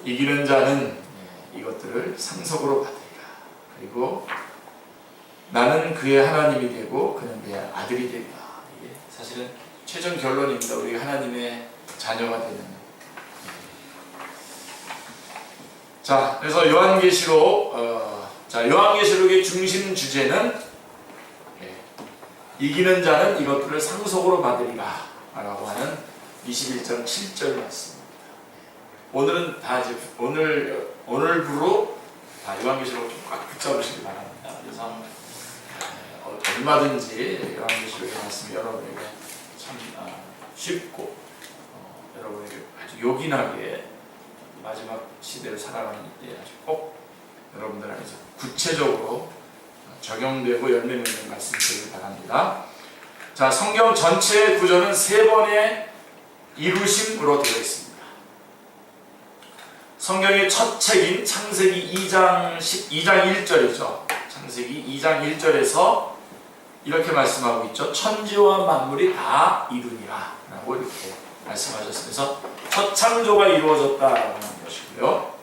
이기는 자는 이것들을 상속으로 받으리라. 그리고 나는 그의 하나님이 되고 그는 내 아들이 되리라. 이게 사실은 최종 결론입니다. 우리가 하나님의 자녀가 되는. 자, 그래서 요한계시록의 중심 주제는 이기는 자는 이것들을 상속으로 받으리라 라고 하는 21장 7절 말씀입니다. 오늘은 다 이제 오늘부로 다 요한계시록을 좀 꽉 붙잡으시기 바랍니다. 그래서 얼마든지 요한계시록의 말씀이 여러분에게 참 쉽고 여러분에게 아주 요긴하게 마지막 시대를 살아가는 때 아주 꼭 여러분들 안에서 구체적으로 적용되고 열매 맺는 말씀 되길 바랍니다. 자, 성경 전체의 구조는 세 번의 이루심으로 되어 있습니다. 성경의 첫 책인 창세기 2장 1절이죠. 창세기 2장 1절에서 이렇게 말씀하고 있죠. 천지와 만물이 다 이루니라 라고 이렇게 말씀하셨습니다. 첫 창조가 이루어졌다라고 하는 것이고요.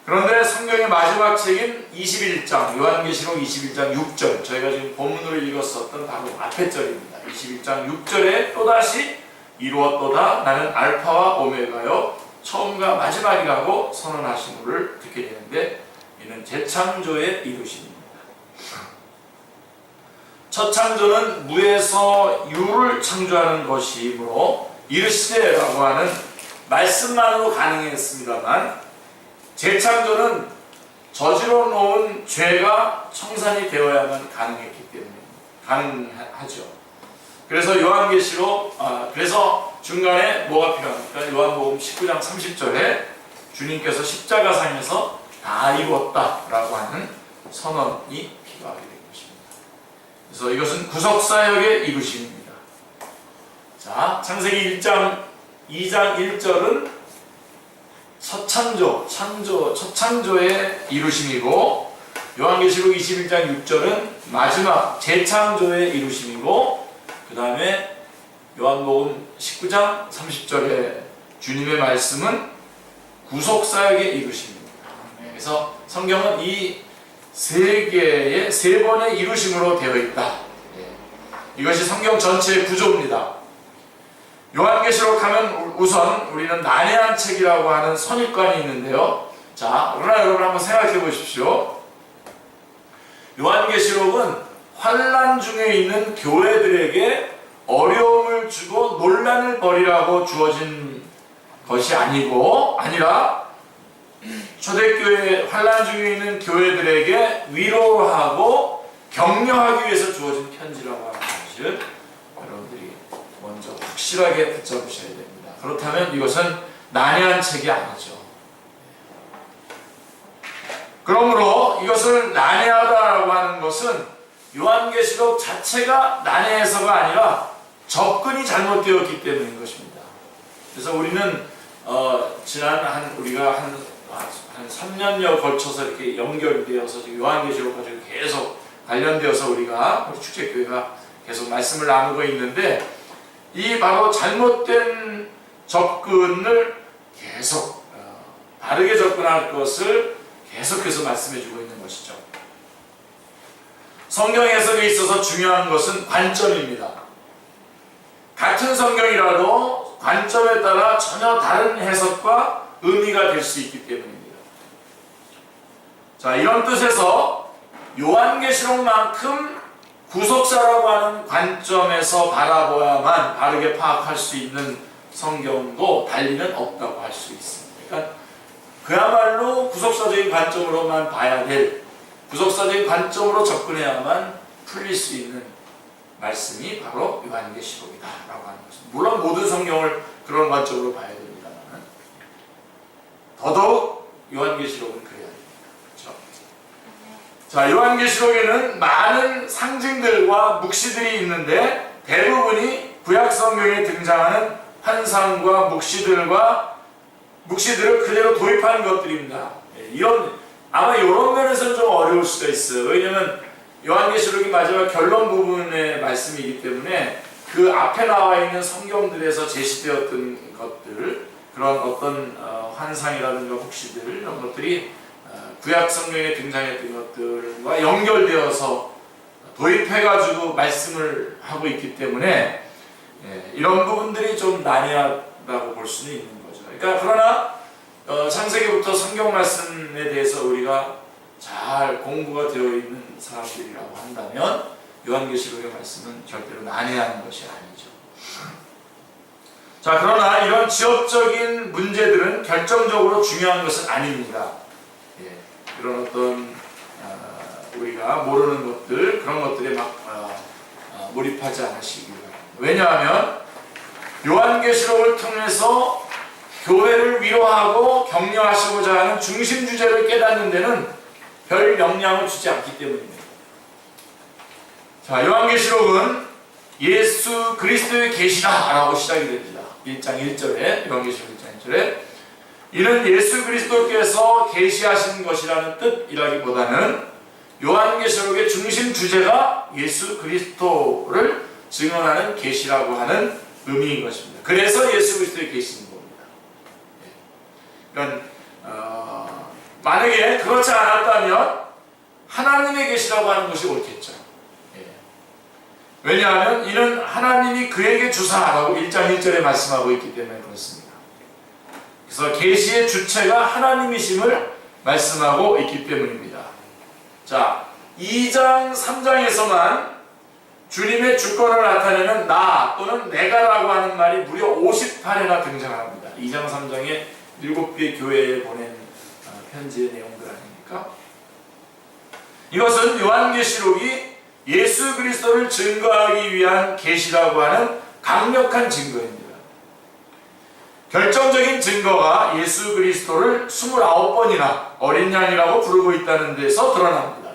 그런데 성경의 마지막 책인 21장 요한계시록 21장 6절, 저희가 지금 본문으로 읽었었던 바로 앞에 절입니다. 21장 6절에 또다시 이루었도다 나는 알파와 오메가요 처음과 마지막이라고 선언하신 것을 듣게 되는데, 이는 재창조의 이루심입니다. 첫 창조는 무에서 유를 창조하는 것이므로 이르시되라고 하는 말씀만으로 가능했습니다만, 재창조는 저지러 놓은 죄가 청산이 되어야만 가능했기 때문에 가능하죠. 그래서 요한계시록 그래서 중간에 뭐가 필요합니까? 요한복음 19장 30절에 주님께서 십자가상에서 다 이루었다라고 하는 선언이 필요하게 된 것입니다. 그래서 이것은 구속사역의 이루심입니다. 자, 창세기 2장 1절은 첫 창조의 이루심이고, 요한계시록 21장 6절은 마지막 재창조의 이루심이고, 그 다음에 요한복음 19장 30절의 주님의 말씀은 구속사역의 이루심입니다. 그래서 성경은 이 세 번의 이루심으로 되어 있다. 이것이 성경 전체의 구조입니다. 요한계시록 하면 우선 우리는 난해한 책이라고 하는 선입관이 있는데요. 자, 그러나 여러분 한번 생각해 보십시오. 요한계시록은 환난 중에 있는 교회들에게 어려움을 주고 논란을 벌이라고 주어진 것이 아니라 초대교회 환난 중에 있는 교회들에게 위로하고 격려하기 위해서 주어진 편지라고 하는 것을 여러분들이 먼저 확실하게 붙잡으셔야 됩니다. 그렇다면 이것은 난해한 책이 아니죠. 그러므로 이것을 난해하다라고 하는 것은 요한계시록 자체가 난해해서가 아니라 접근이 잘못되었기 때문인 것입니다. 그래서 우리는 우리가 한 3년여 걸쳐서 이렇게 연결되어서 요한계시록 가지고 계속 관련되어서 우리 축제교회가 계속 말씀을 나누고 있는데, 이 바로 잘못된 접근을 계속 바르게 접근할 것을 계속해서 말씀해주고 있는 것이죠. 성경 해석에 있어서 중요한 것은 관점입니다. 같은 성경이라도 관점에 따라 전혀 다른 해석과 의미가 될 수 있기 때문입니다. 자, 이런 뜻에서 요한계시록만큼 구속사라고 하는 관점에서 바라봐야만 바르게 파악할 수 있는 성경도 달리는 없다고 할 수 있습니다. 그러니까 그야말로 구속사적인 관점으로만 봐야 될, 구속사적인 관점으로 접근해야만 풀릴 수 있는 말씀이 바로 요한계시록이다라고 하는 것입니다. 물론 모든 성경을 그런 관점으로 봐야 됩니다만 더더욱 요한계시록은 그래야 됩니다. 그렇죠? 자, 요한계시록에는 많은 상징들과 묵시들이 있는데 대부분이 구약성경에 등장하는 환상과 묵시들을 그대로 도입하는 것들입니다. 아마 이런 면에서는 좀 어려울 수가 있어요. 왜냐하면 요한계시록이 마지막 결론 부분의 말씀이기 때문에 그 앞에 나와 있는 성경들에서 제시되었던 것들, 그런 어떤 환상이라든가 혹시들 이런 것들이 구약 성경에 등장했던 것들과 연결되어서 도입해가지고 말씀을 하고 있기 때문에 이런 부분들이 좀 난해하다고 볼 수는 있는 거죠. 그러니까 그러나 창세기부터 성경 말씀에 대해서 우리가 잘 공부가 되어 있는 사람들이라고 한다면 요한계시록의 말씀은 절대로 난해한 것이 아니죠. 자, 그러나 이런 지역적인 문제들은 결정적으로 중요한 것은 아닙니다. 그런 어떤 우리가 모르는 것들, 그런 것들에 막 몰입하지 않으시기 바랍니다. 왜냐하면 요한계시록을 통해서 교회를 위로하고 격려하시고자 하는 중심 주제를 깨닫는 데는 별 영향을 주지 않기 때문입니다. 자, 요한계시록은 예수 그리스도의 계시다라고 시작이 됩니다. 1장 1절에, 요한계시록 1장 1절에 이는 예수 그리스도께서 계시하신 것이라는 뜻이라기보다는 요한계시록의 중심 주제가 예수 그리스도를 증언하는 계시라고 하는 의미인 것입니다. 그래서 예수 그리스도의 계시인 겁니다. 그러니까 만약에 그렇지 않았다면 하나님의 계시라고 하는 것이 옳겠죠. 왜냐하면 이는 하나님이 그에게 주사라고 1장 1절에 말씀하고 있기 때문에 그렇습니다. 그래서 계시의 주체가 하나님이심을 말씀하고 있기 때문입니다. 자, 2장 3장에서만 주님의 주권을 나타내는 나 또는 내가라고 하는 말이 무려 58회나 등장합니다. 2장 3장에 7개 교회에 보낸 편지의 내용들 아닙니까? 이것은 요한계시록이 예수 그리스도를 증거하기 위한 계시라고 하는 강력한 증거입니다. 결정적인 증거가 예수 그리스도를 29번이나 어린 양이라고 부르고 있다는 데서 드러납니다.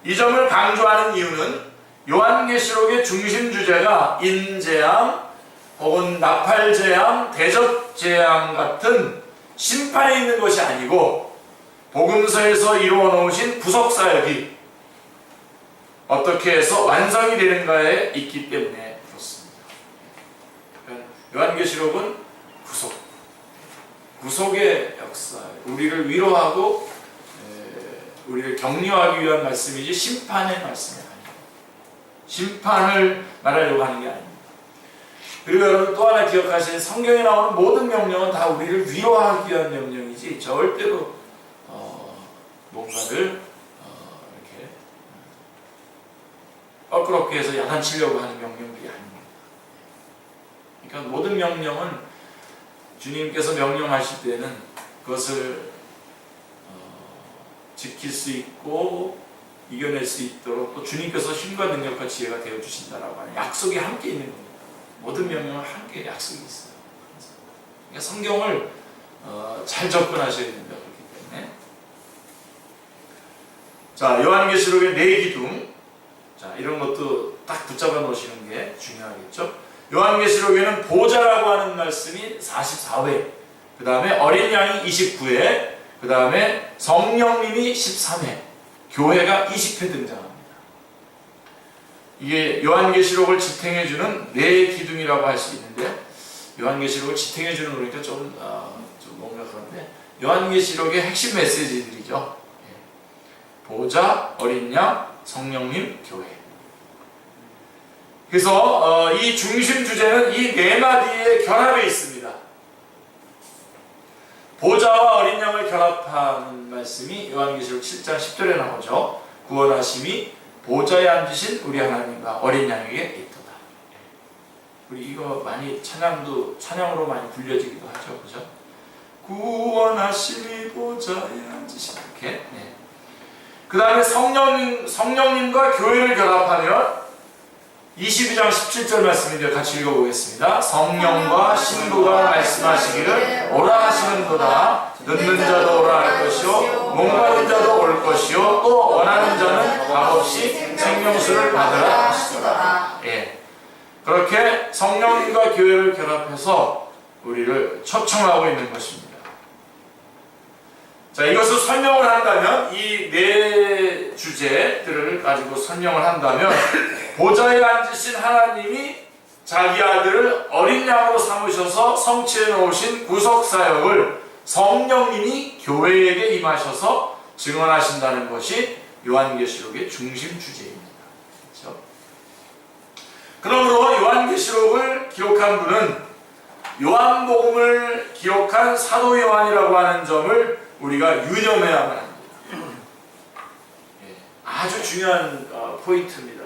이 점을 강조하는 이유는 요한계시록의 중심 주제가 인재앙 혹은 나팔재앙, 대접재앙 같은 심판에 있는 것이 아니고 복음서에서 이루어 놓으신 구속사역이 어떻게 해서 완성이 되는가에 있기 때문에 그렇습니다. 요한계시록은 구속의 역사, 우리를 위로하고 우리를 격려하기 위한 말씀이지 심판의 말씀이 아닙니다. 심판을 말하려고 하는 게 아닙니다. 그리고 여러분 또 하나 기억하시는 성경에 나오는 모든 명령은 다 우리를 위로하기 위한 명령이지 절대로 뭔가를 이렇게 껄끄럽게 해서 야단치려고 하는 명령들이 아닙니다. 그러니까 모든 명령은 주님께서 명령하실 때는 그것을 지킬 수 있고 이겨낼 수 있도록 또 주님께서 힘과 능력과 지혜가 되어주신다라고 하는 약속이 함께 있는 겁니다. 모든 명령은 함께 약속이 있어요. 그러니까 성경을 잘 접근하셔야 된다. 그렇기 때문에 자, 요한계시록의 네 기둥, 자, 이런 것도 딱 붙잡아 놓으시는 게 중요하겠죠. 요한계시록에는 보좌라고 하는 말씀이 44회, 그 다음에 어린 양이 29회, 그 다음에 성령님이 13회, 교회가 20회 등장합니다. 이게 요한계시록을 지탱해주는 네 기둥이라고 할 수 있는데, 요한계시록을 지탱해주는 거니까 좀 뭔가 그런데, 요한계시록의 핵심 메시지들이죠. 보좌, 어린 양, 성령님, 교회. 그래서 이 중심 주제는 이 네 마디의 결합에 있습니다. 보좌와 어린 양을 결합하는 말씀이 요한계시록 7장 10절에 나오죠. 구원하심이 보좌에 앉으신 우리 하나님과 어린 양에게 있도다. 우리 이거 많이 찬양으로 많이 불려지기도 하죠, 그죠? 구원하심이 보좌에 앉으신 이렇게. 네. 그 다음에 성령님과 교회를 결합하면 22장 17절 말씀인데 같이 읽어보겠습니다. 성령과 신부가 말씀하시기를 오라 하시는도다. 듣는 자도 오라 할 것이요 목마른 자도 올 것이요 또 원하는 자는 값없이 생명수를 받으라 하시더라. 예. 그렇게 성령님과 교회를 결합해서 우리를 초청하고 있는 것입니다. 자, 이것을 설명을 한다면 이 네 주제들을 가지고 설명을 한다면 보좌에 앉으신 하나님이 자기 아들을 어린 양으로 삼으셔서 성취해 놓으신 구속사역을 성령님이 교회에게 임하셔서 증언하신다는 것이 요한계시록의 중심 주제입니다. 그렇죠? 그러므로 요한계시록을 기록한 분은 요한복음을 기록한 사도 요한이라고 하는 점을 우리가 유념해야만 합니다. 아주 중요한 포인트입니다.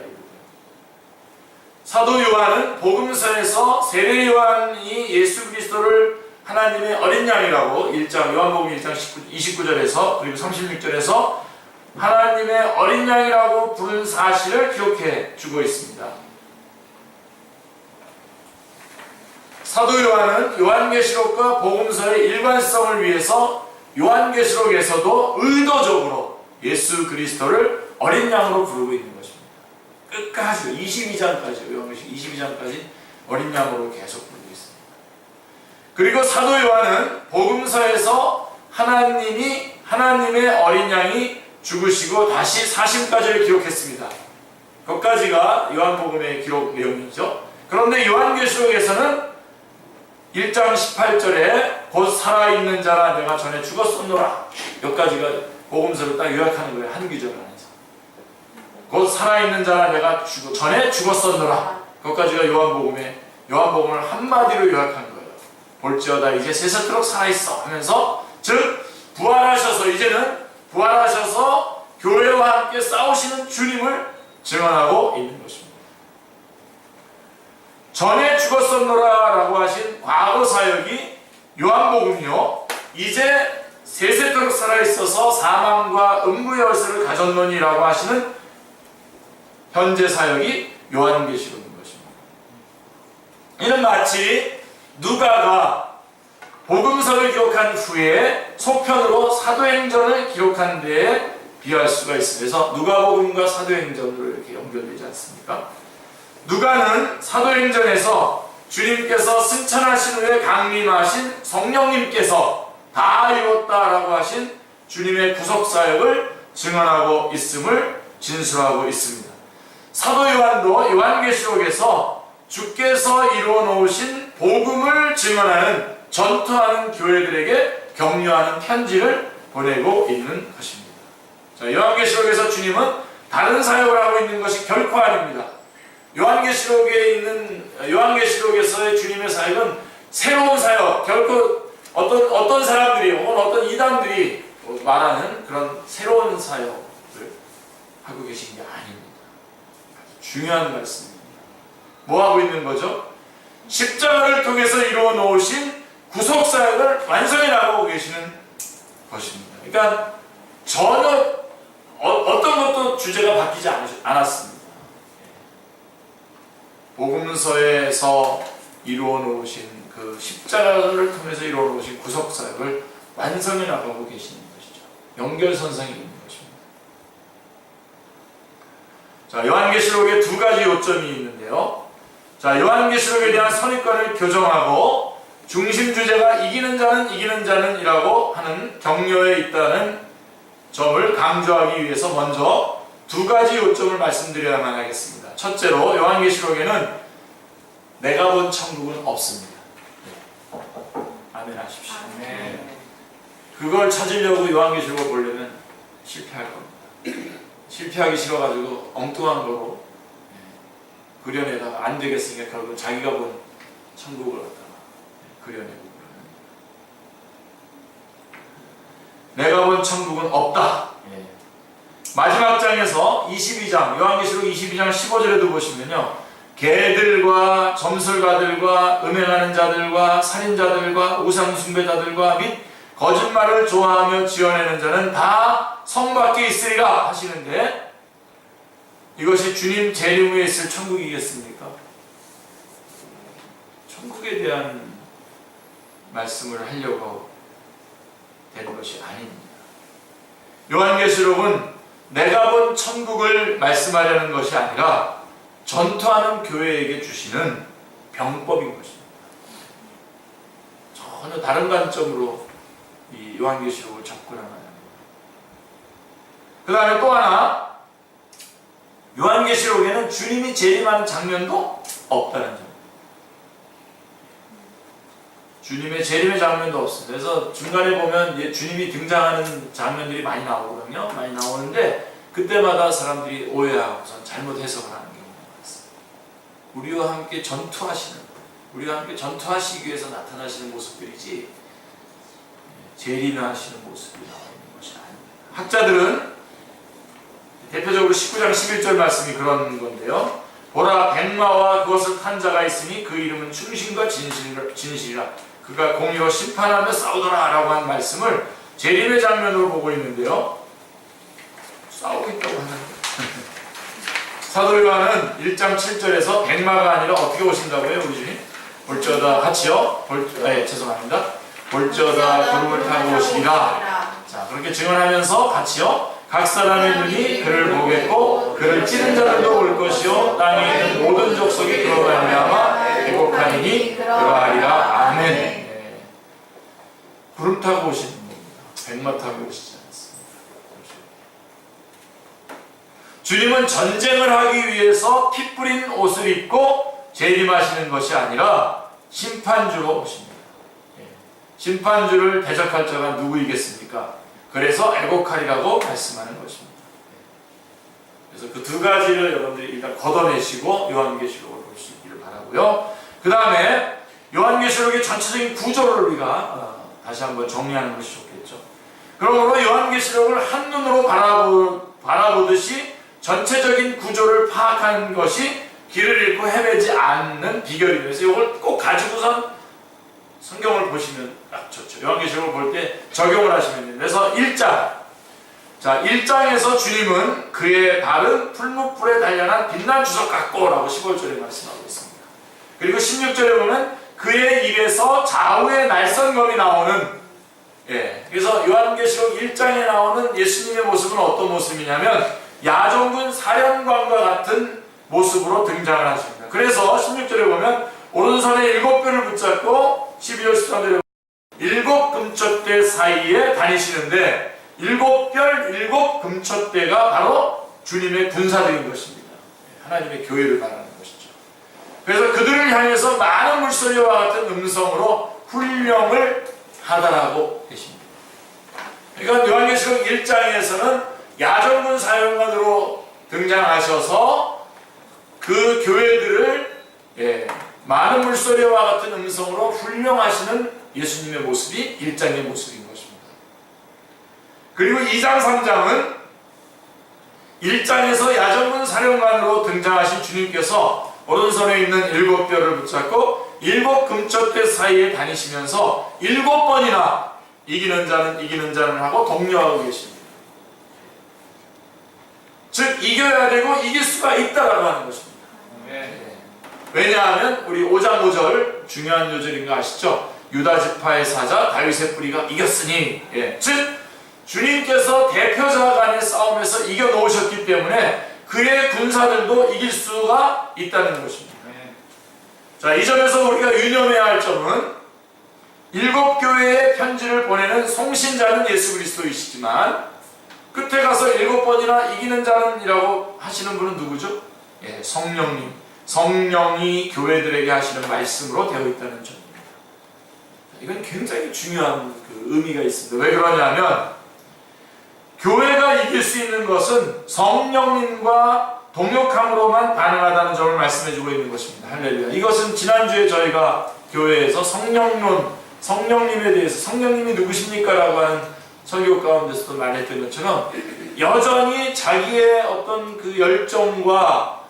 사도 요한은 복음서에서 세례 요한이 예수 그리스도를 하나님의 어린 양이라고 요한복음 1장 29절에서 그리고 36절에서 하나님의 어린 양이라고 부른 사실을 기록해 주고 있습니다. 사도 요한은 요한계시록과 복음서의 일관성을 위해서 요한계시록에서도 의도적으로 예수 그리스도를 어린 양으로 부르고 있는 것입니다. 끝까지 22장까지 요한계시록 22장까지 어린 양으로 계속 부르고 있습니다. 그리고 사도 요한은 복음서에서 하나님의 어린 양이 죽으시고 다시 사심까지를 기록했습니다. 거기까지가 요한복음의 기록 내용이죠. 그런데 요한계시록에서는 1장 18절에 곧 살아있는 자라 내가 전에 죽었었노라. 여기까지가 복음서를 딱 요약하는 거예요. 한 구절 안에서. 곧 살아있는 자라 내가 전에 죽었었노라. 거기까지가 요한복음을 한마디로 요약한 거예요. 볼지어다 이제 세세토록 살아있어 하면서 즉 이제는 부활하셔서 교회와 함께 싸우시는 주님을 증언하고 있는 것입니다. 전에 죽었었노라 라고 하신 과거 사역이 요한복음이요 이제 세세토록 살아있어서 사망과 음부의 열쇠를 가졌노니 라고 하시는 현재 사역이 요한계시록인 것입니다. 이는 마치 누가가 복음서를 기록한 후에 소편으로 사도행전을 기록한 데에 비할 수가 있습니다. 그래서 누가복음과 사도행전으로 이렇게 연결되지 않습니까? 누가는 사도행전에서 주님께서 승천하신 후에 강림하신 성령님께서 다 이뤘다라고 하신 주님의 구속사역을 증언하고 있음을 진술하고 있습니다. 사도 요한도 요한계시록에서 주께서 이루어 놓으신 복음을 증언하는 전투하는 교회들에게 격려하는 편지를 보내고 있는 것입니다. 자, 요한계시록에서 주님은 다른 사역을 하고 있는 것이 결코 아닙니다. 요한계시록에서의 주님의 사역은 새로운 사역, 결코 어떤 사람들이 혹은 어떤 이단들이 말하는 그런 새로운 사역을 하고 계신 게 아닙니다. 중요한 말씀입니다. 뭐 하고 있는 거죠? 십자가를 통해서 이루어 놓으신 구속 사역을 완성해 나가고 계시는 것입니다. 그러니까 전혀 어떤 것도 주제가 바뀌지 않았습니다. 복음서에서 이루어 놓으신 그 십자가를 통해서 이루어 놓으신 구속 사역을 완성해 나가고 계시는 것이죠. 연결선상에 있는 것입니다. 자, 요한계시록에 두 가지 요점이 있는데요. 자, 요한계시록에 대한 선입관을 교정하고 중심 주제가 이기는 자는 이라고 하는 격려에 있다는 점을 강조하기 위해서 먼저 두 가지 요점을 말씀드려야만 하겠습니다. 첫째로 요한계시록에는 내가 본 천국은 없습니다. 네. 아멘 하십시오. 네. 그걸 찾으려고 요한계시록을 보려면 실패할 겁니다. 실패하기 싫어가지고 엉뚱한 거로 그려내다가 안 되겠으니까 결국 자기가 본 천국을 갖다가 그려내고 내가 본 천국은 없다. 마지막 장에서 22장 요한계시록 22장 15절에도 보시면요, 개들과 점술가들과 음행하는 자들과 살인자들과 우상숭배자들과 및 거짓말을 좋아하며 지어내는 자는 다 성 밖에 있으리라 하시는데, 이것이 주님 재림 후에 있을 천국이겠습니까? 천국에 대한 말씀을 하려고 된 것이 아닙니다. 요한계시록은 내가 본 천국을 말씀하려는 것이 아니라 전투하는 교회에게 주시는 병법인 것입니다. 전혀 다른 관점으로 이 요한계시록을 접근하는 겁니다. 그 다음에 또 하나, 요한계시록에는 주님이 재림하는 장면도 없다는 점. 주님의 재림의 장면도 없습니다. 그래서 중간에 보면 주님이 등장하는 장면들이 많이 나오거든요. 많이 나오는데 그때마다 사람들이 오해하고선 잘못 해석을 하는 경우가 많습니다. 우리와 함께 전투하시기 위해서 나타나시는 모습들이지 재림하시는 모습이 나와 있는 것이 아닙니다. 학자들은 대표적으로 19장 11절 말씀이 그런 건데요. 보라, 백마와 그것을 탄 자가 있으니 그 이름은 충신과 진실이라. 그가 공의로 심판하며 싸우더라 라고 한 말씀을 재림의 장면으로 보고 있는데요. 싸우고 있다고 하는 사도 요한은 1장 7절에서 백마가 아니라 어떻게 오신다고요? 우리 주님? 볼지어다 같이요? 죄송합니다. 볼지어다 구름을 타고 오시리라. 자, 그렇게 증언하면서 같이요. 각 사람의 눈이 그를 보겠고 그를 찌른 자들도 올 것이요 땅에 있는 모든 족속이 그로 말미암아 회복하리니 그러하리라. 아멘. 네. 구름 타고 오시는 겁니다. 백마 타고 오시지 않습니다. 주님은 전쟁을 하기 위해서 피 뿌린 옷을 입고 재림하시는 것이 아니라 심판주로 오십니다. 심판주를 대적할 자가 누구이겠습니까? 그래서 애곡하리라고 말씀하는 것입니다. 그래서 그 두 가지를 여러분들이 일단 걷어내시고 요한계시록을 볼 수 있기를 바라고요. 그 다음에 요한계시록의 전체적인 구조를 우리가 다시 한번 정리하는 것이 좋겠죠. 그러므로 요한계시록을 한눈으로 바라보듯이 전체적인 구조를 파악하는 것이 길을 잃고 헤매지 않는 비결이에요. 그래서 이걸 꼭 가지고선 성경을 보시면 딱 좋죠. 요한계시록을 볼 때 적용을 하시면 됩니다. 그래서 1장. 자, 1장에서 주님은 그의 발은 풀무불에 단련한 빛난 주석 같고 라고 15절에 말씀하고 있습니다. 그리고 16절에 보면 그의 입에서 좌우의 날선검이 나오는, 그래서 요한계시록 1장에 나오는 예수님의 모습은 어떤 모습이냐면 야종군 사령관과 같은 모습으로 등장을 하십니다. 그래서 16절에 보면 오른손에 7뼈를 붙잡고 12절 13절에 7 금촛대 사이에 다니시는데 7별 7 금촛대가 바로 주님의 군사들인 것입니다. 하나님의 교회를 말하는 것이죠. 그래서 그들을 향해서 많은 물소리와 같은 음성으로 훈령을 하다라고 계십니다. 그러니까 요한계시록 1장에서는 야전군 사령관으로 등장하셔서 그 교회들을 많은 물소리와 같은 음성으로 훈령하시는 예수님의 모습이 1장의 모습인 것입니다. 그리고 2장 3장은 1장에서 야전군 사령관으로 등장하신 주님께서 오른손에 있는 7뼈를 붙잡고 7 금촛대 사이에 다니시면서 7번이나 이기는 자는 하고 독려하고 계십니다. 즉 이겨야 되고 이길 수가 있다라고 하는 것입니다. 왜냐하면 우리 5장 5절 중요한 요절인 거 아시죠? 유다 지파의 사자 다윗의 뿌리가 이겼으니, 즉 주님께서 대표자 간의 싸움에서 이겨놓으셨기 때문에 그의 군사들도 이길 수가 있다는 것입니다. 자, 이 점에서 우리가 유념해야 할 점은 7교회에 편지를 보내는 송신자는 예수 그리스도이시지만 끝에 가서 7번이나 이기는 자는이라고 하시는 분은 누구죠? 성령님. 성령이 교회들에게 하시는 말씀으로 되어 있다는 점입니다. 이건 굉장히 중요한 의미가 있습니다. 왜 그러냐면 교회가 이길 수 있는 것은 성령님과 동역함으로만 가능하다는 점을 말씀해주고 있는 것입니다. 할렐루야. 이것은 지난주에 저희가 교회에서 성령론, 성령님에 대해서 성령님이 누구십니까? 라고 하는 설교 가운데서도 말했던 것처럼 여전히 자기의 어떤 그 열정과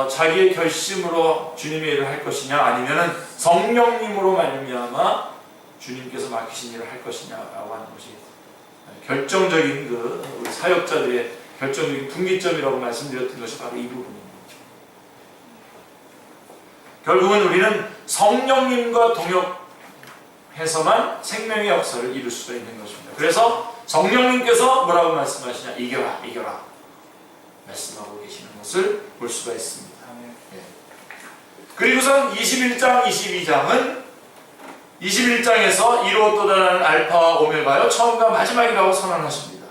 자기의 결심으로 주님의 일을 할 것이냐 아니면은 성령님으로 말미암아 주님께서 맡기신 일을 할 것이냐라고 하는 것이 결정적인 우리 사역자들의 결정적인 분기점이라고 말씀드렸던 것이 바로 이 부분입니다. 결국은 우리는 성령님과 동역해서만 생명의 역사를 이룰 수가 있는 것입니다. 그래서 성령님께서 뭐라고 말씀하시냐? 이겨라, 이겨라 말씀하고 계시는 것을 볼 수가 있습니다. 그리고선 21장, 22장은 21장에서 이루었도다라는 알파와 오메가요 처음과 마지막이라고 선언하십니다.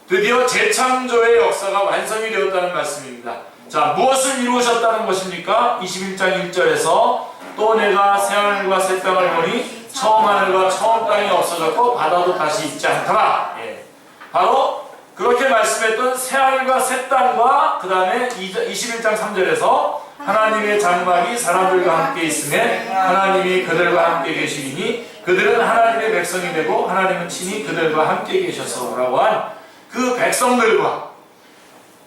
드디어 재창조의 역사가 완성이 되었다는 말씀입니다. 자, 무엇을 이루셨다는 것입니까? 21장 1절에서 또 내가 새하늘과 새 땅을 보니 처음 하늘과 처음 땅이 없어졌고 바다도 다시 있지 않더라. 예. 바로 그렇게 말씀했던 새 하늘과 새 땅과 그 다음에 21장 3절에서 하나님의 장막이 사람들과 함께 있음에 하나님이 그들과 함께 계시리니 그들은 하나님의 백성이 되고 하나님은 친히 그들과 함께 계셔서 라고 한 그 백성들과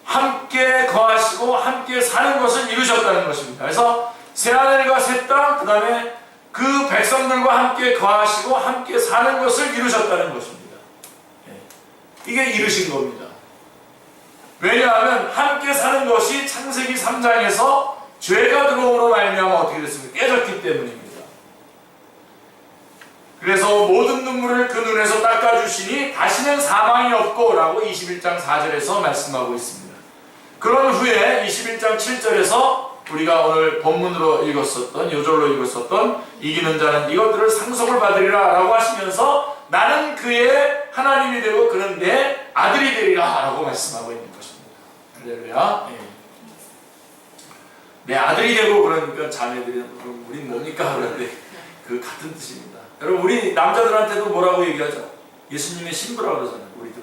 함께 거하시고 함께 사는 것을 이루셨다는 것입니다. 그래서 새하늘과 새 땅, 그 다음에 그 백성들과 함께 거하시고 함께 사는 것을 이루셨다는 것입니다. 이게 이루신 겁니다. 왜냐하면 함께 사는 것이 창세기 3장에서 죄가 들어옴으로 말미암아 어떻게 됐습니까? 깨졌기 때문입니다. 그래서 모든 눈물을 그 눈에서 닦아주시니 다시는 사망이 없고 라고 21장 4절에서 말씀하고 있습니다. 그런 후에 21장 7절에서 우리가 오늘 본문으로 읽었었던, 요절로 읽었었던 이기는 자는 이것들을 상속을 받으리라 라고 하시면서 나는 그의 하나님이 되고 그는 내 아들이 되리라 라고 말씀하고 있는 것입니다. 할렐루야. 내 아들이 되고 그러니까 자매들이 그럼 우린 뭡니까? 그런데 그 같은 뜻입니다. 여러분 우리 남자들한테도 뭐라고 얘기하죠? 예수님의 신부라고 그러잖아요. 우리들.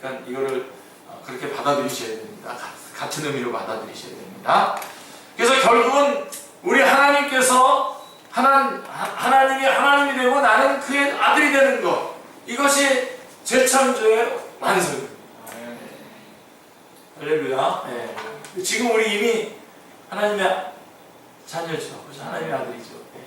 그러니까 이거를 그렇게 받아들이셔야 됩니다. 같은 의미로 받아들이셔야 됩니다. 그래서 결국은 우리 하나님께서 하나님이 하나님이 되고 나는 그의 아들이 되는 것, 이것이 재창조의 완성입니다. 할렐루야. 네. 지금 우리 이미 하나님의 자녀죠. 그래서 하나님의 아들이죠. 네.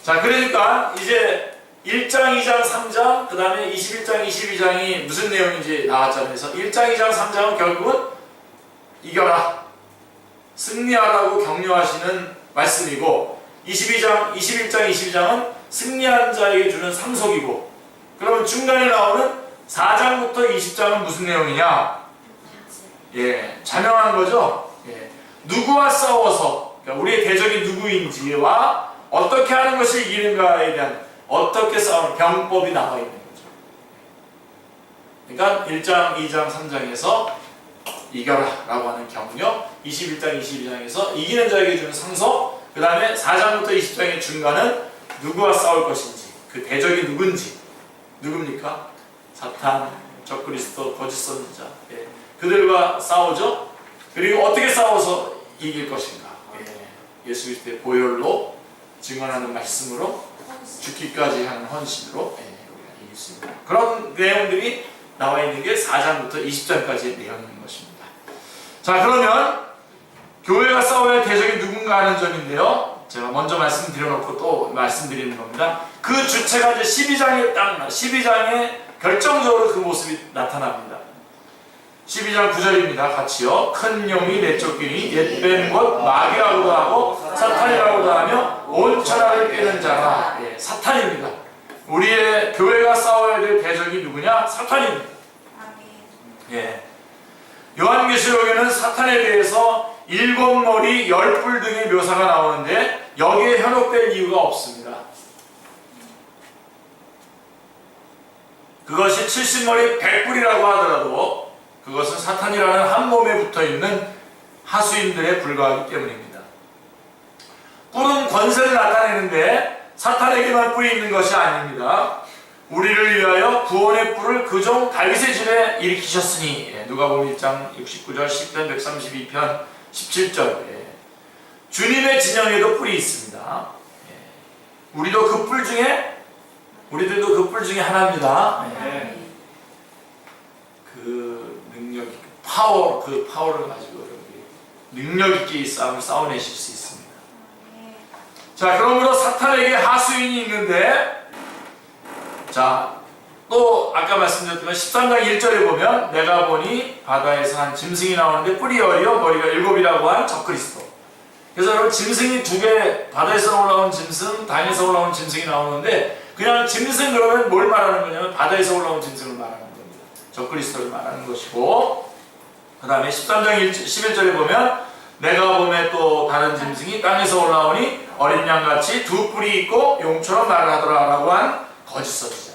자, 그러니까 이제 1장, 2장, 3장, 그 다음에 21장, 22장이 무슨 내용인지 나왔잖아요. 그래서 1장, 2장, 3장은 결국은 이겨라, 승리하라고 격려하시는 말씀이고 21장, 22장은 승리한 자에게 주는 상속이고, 그러면 중간에 나오는 4장부터 20장은 무슨 내용이냐? 자명한 거죠. 누구와 싸워서, 그러니까 우리의 대적이 누구인지와 어떻게 하는 것이 이기는가에 대한 어떻게 싸우는 병법이 나와 있는 거죠. 그러니까 1장, 2장, 3장에서 이겨라 라고 하는 격려, 21장, 22장에서 이기는 자에게 주는 상속, 그 다음에 4장부터 20장의 중간은 누구와 싸울 것인지, 그 대적이 누굽니까? 사탄, 적그리스도, 거짓 선지자, 그들과 싸우죠. 그리고 어떻게 싸워서 이길 것인가? 예수 그리스도의 보혈로 증언하는 말씀으로 죽기까지 하는 헌신으로 우리가 이길 수 있는 그런 내용들이 나와 있는 게 4장부터 20장까지의 내용인 것입니다. 자, 그러면 교회가 싸워야 할 대적이 누군가 하는 점인데요. 제가 먼저 말씀드려놓고 또 말씀드리는 겁니다. 그 주체가 이제 12장에 결정적으로 그 모습이 나타납니다. 12장 9절입니다. 같이요. 큰 용이 내쫓기니 옛뱀 곧 마귀라고도 하고 사탄이라고도 하며 온 천하를 꿰는 자가, 사탄입니다. 우리의 교회가 싸워야 될 대적이 누구냐? 사탄입니다. 요한계시록에는 사탄에 대해서 7머리 10뿔 등의 묘사가 나오는데 여기에 현혹될 이유가 없습니다. 그것이 70머리 100뿔이라고 하더라도 그것은 사탄이라는 한 몸에 붙어있는 하수인들에 불과하기 때문입니다. 뿔은 권세를 나타내는데 사탄에게만 뿔이 있는 것이 아닙니다. 우리를 위하여 구원의 뿔을 그종 다윗의 집에 일으키셨으니, 누가복음 1장 69절, 10편 132편 17절. 주님의 진영에도 뿔이 있습니다. 우리들도 그 뿔 중에 하나입니다. 그 능력, 그 파워를 가지고 능력 있게 이 싸움을 싸워내실 수 있습니다. 자, 그러므로 사탄에게 하수인이 있는데, 자, 또 아까 말씀드렸지만 13장 1절에 보면 내가 보니 바다에서 한 짐승이 나오는데 뿔이 어리어 머리가 7이라고 한 적그리스도. 그래서 여러분 짐승이 2개, 바다에서 올라온 짐승, 땅에서 올라온 짐승이 나오는데 그냥 짐승 그러면 뭘 말하는 거냐면 바다에서 올라온 짐승을 말하는 겁니다. 적그리스도를 말하는 것이고, 그 다음에 13장 11절에 보면 내가 보매 또 다른 짐승이 땅에서 올라오니 어린 양같이 2뿔이 있고 용처럼 말을 하더라 라고 한 거짓 선지자.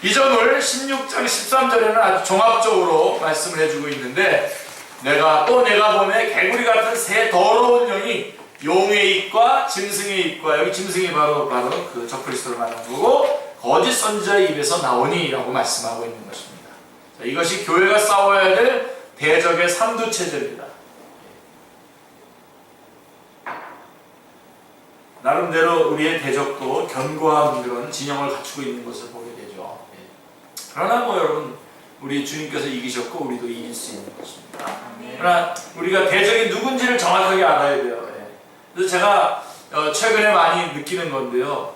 이 점을 16장 13절에는 아주 종합적으로 말씀을 해주고 있는데, 내가 보면 개구리 같은 새 더러운 영이 용의 입과 짐승의 입과, 여기 짐승이 바로 그 적그리스도를 말하는 거고, 거짓 선지자의 입에서 나오니 라고 말씀하고 있는 것입니다. 자, 이것이 교회가 싸워야 될 대적의 삼두체제입니다. 나름대로 우리의 대적도 견고한 그런 진영을 갖추고 있는 것을 보게 되죠. 그러나 여러분, 우리 주님께서 이기셨고 우리도 이길 수 있는 것입니다. 그러나 우리가 대적이 누군지를 정확하게 알아야 돼요. 그래서 제가 최근에 많이 느끼는 건데요.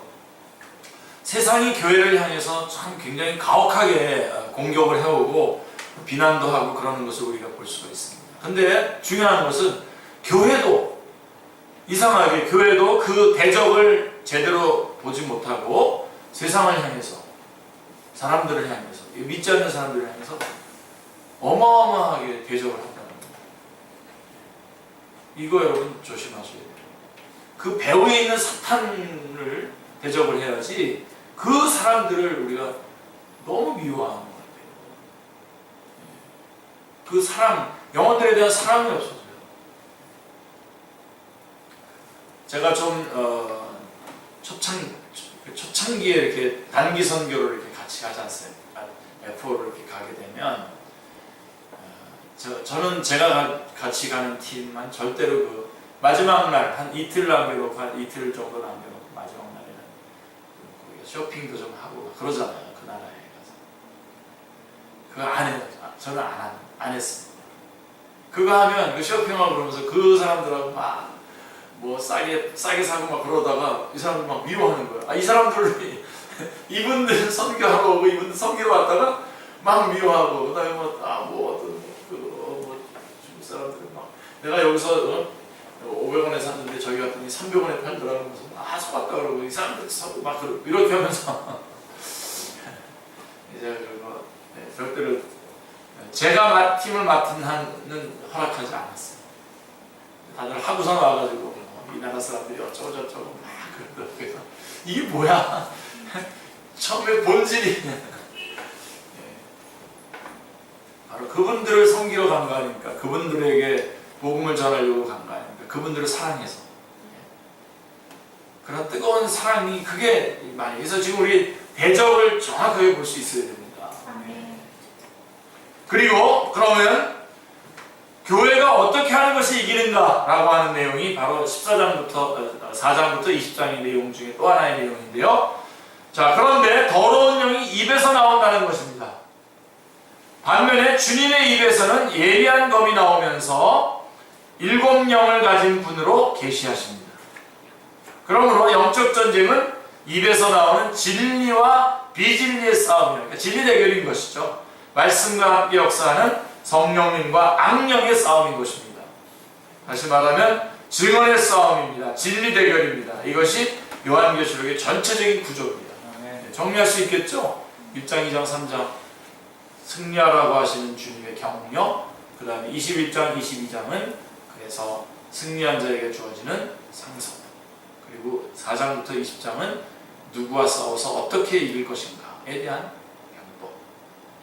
세상이 교회를 향해서 참 굉장히 가혹하게 공격을 해오고 비난도 하고 그러는 것을 우리가 볼 수가 있습니다. 근데 중요한 것은 교회도, 이상하게 교회도 그 대적을 제대로 보지 못하고 세상을 향해서, 사람들을 향해서, 믿지 않는 사람들을 향해서 어마어마하게 대적을 한다는 거예요. 이거 여러분 조심하셔야 돼요. 그 배후에 있는 사탄을 대적을 해야지 그 사람들을 우리가 너무 미워하는 것 같아요. 그 사람, 영혼들에 대한 사랑이 없어져요. 제가 좀 초창기에 이렇게 단기 선교를 이렇게 같이 가지 않습니까? F4를 이렇게 가게 되면 저는 제가 같이 가는 팀만 절대로 그 마지막 날 한 이틀 남겨놓고, 한 이틀 정도 남겨놓고 마지막 날에는 쇼핑도 좀 하고 그러잖아요. 그 나라에 가서. 그거 안 해요. 저는 안 했습니다. 그거 하면 그 쇼핑하고 그러면서 그 사람들하고 막 뭐 싸게 사고 막 그러다가 이 사람들 막 미워하는 거예요. 이 사람들 이분들 선교하러 오고 이분들 선교로 왔다가 막 미워하고, 그다음에 중국 사람들 막 내가 여기서 500원에 샀는데 저기 갔더니 300원에 팔더라고. 그래서 속았다 그러고 이 사람들 사고 막 이렇게 하면서 이제 그리고 절대로 제가 팀을 맡은 한은 허락하지 않았어요. 다들 하고서 와가지고 이 나라 사람들이 어쩌고저쩌고 막 그러더라고요. 그래서 이게 뭐야? 처음에 본질이 바로 그분들을 섬기러 간 거 아닙니까? 그분들에게 복음을 전하려고 간 거 아닙니까? 그분들을 사랑해서. 그런 뜨거운 사랑이 그게 많이. 그래서 지금 우리 대적을 정확하게 볼 수 있어야 됩니다. 그리고 그러면 교회가 어떻게 하는 것이 이기는가 라고 하는 내용이 바로 4장부터 20장의 내용 중에 또 하나의 내용인데요. 자, 그런데 더러운 영이 입에서 나온다는 것입니다. 반면에 주님의 입에서는 예리한 검이 나오면서 7영을 가진 분으로 계시하십니다. 그러므로 영적 전쟁은 입에서 나오는 진리와 비진리의 싸움이에요. 그러니까 진리 대결인 것이죠. 말씀과 함께 역사하는 성령님과 악령의 싸움인 것입니다. 다시 말하면 증언의 싸움입니다. 진리 대결입니다. 이것이 요한계시록의 전체적인 구조입니다. 정리할 수 있겠죠? 1장, 2장, 3장 승리하라고 하시는 주님의 격려, 그 다음에 21장, 22장은 그래서 승리한 자에게 주어지는 상성, 그리고 4장부터 20장은 누구와 싸워서 어떻게 이길 것인가에 대한 방법,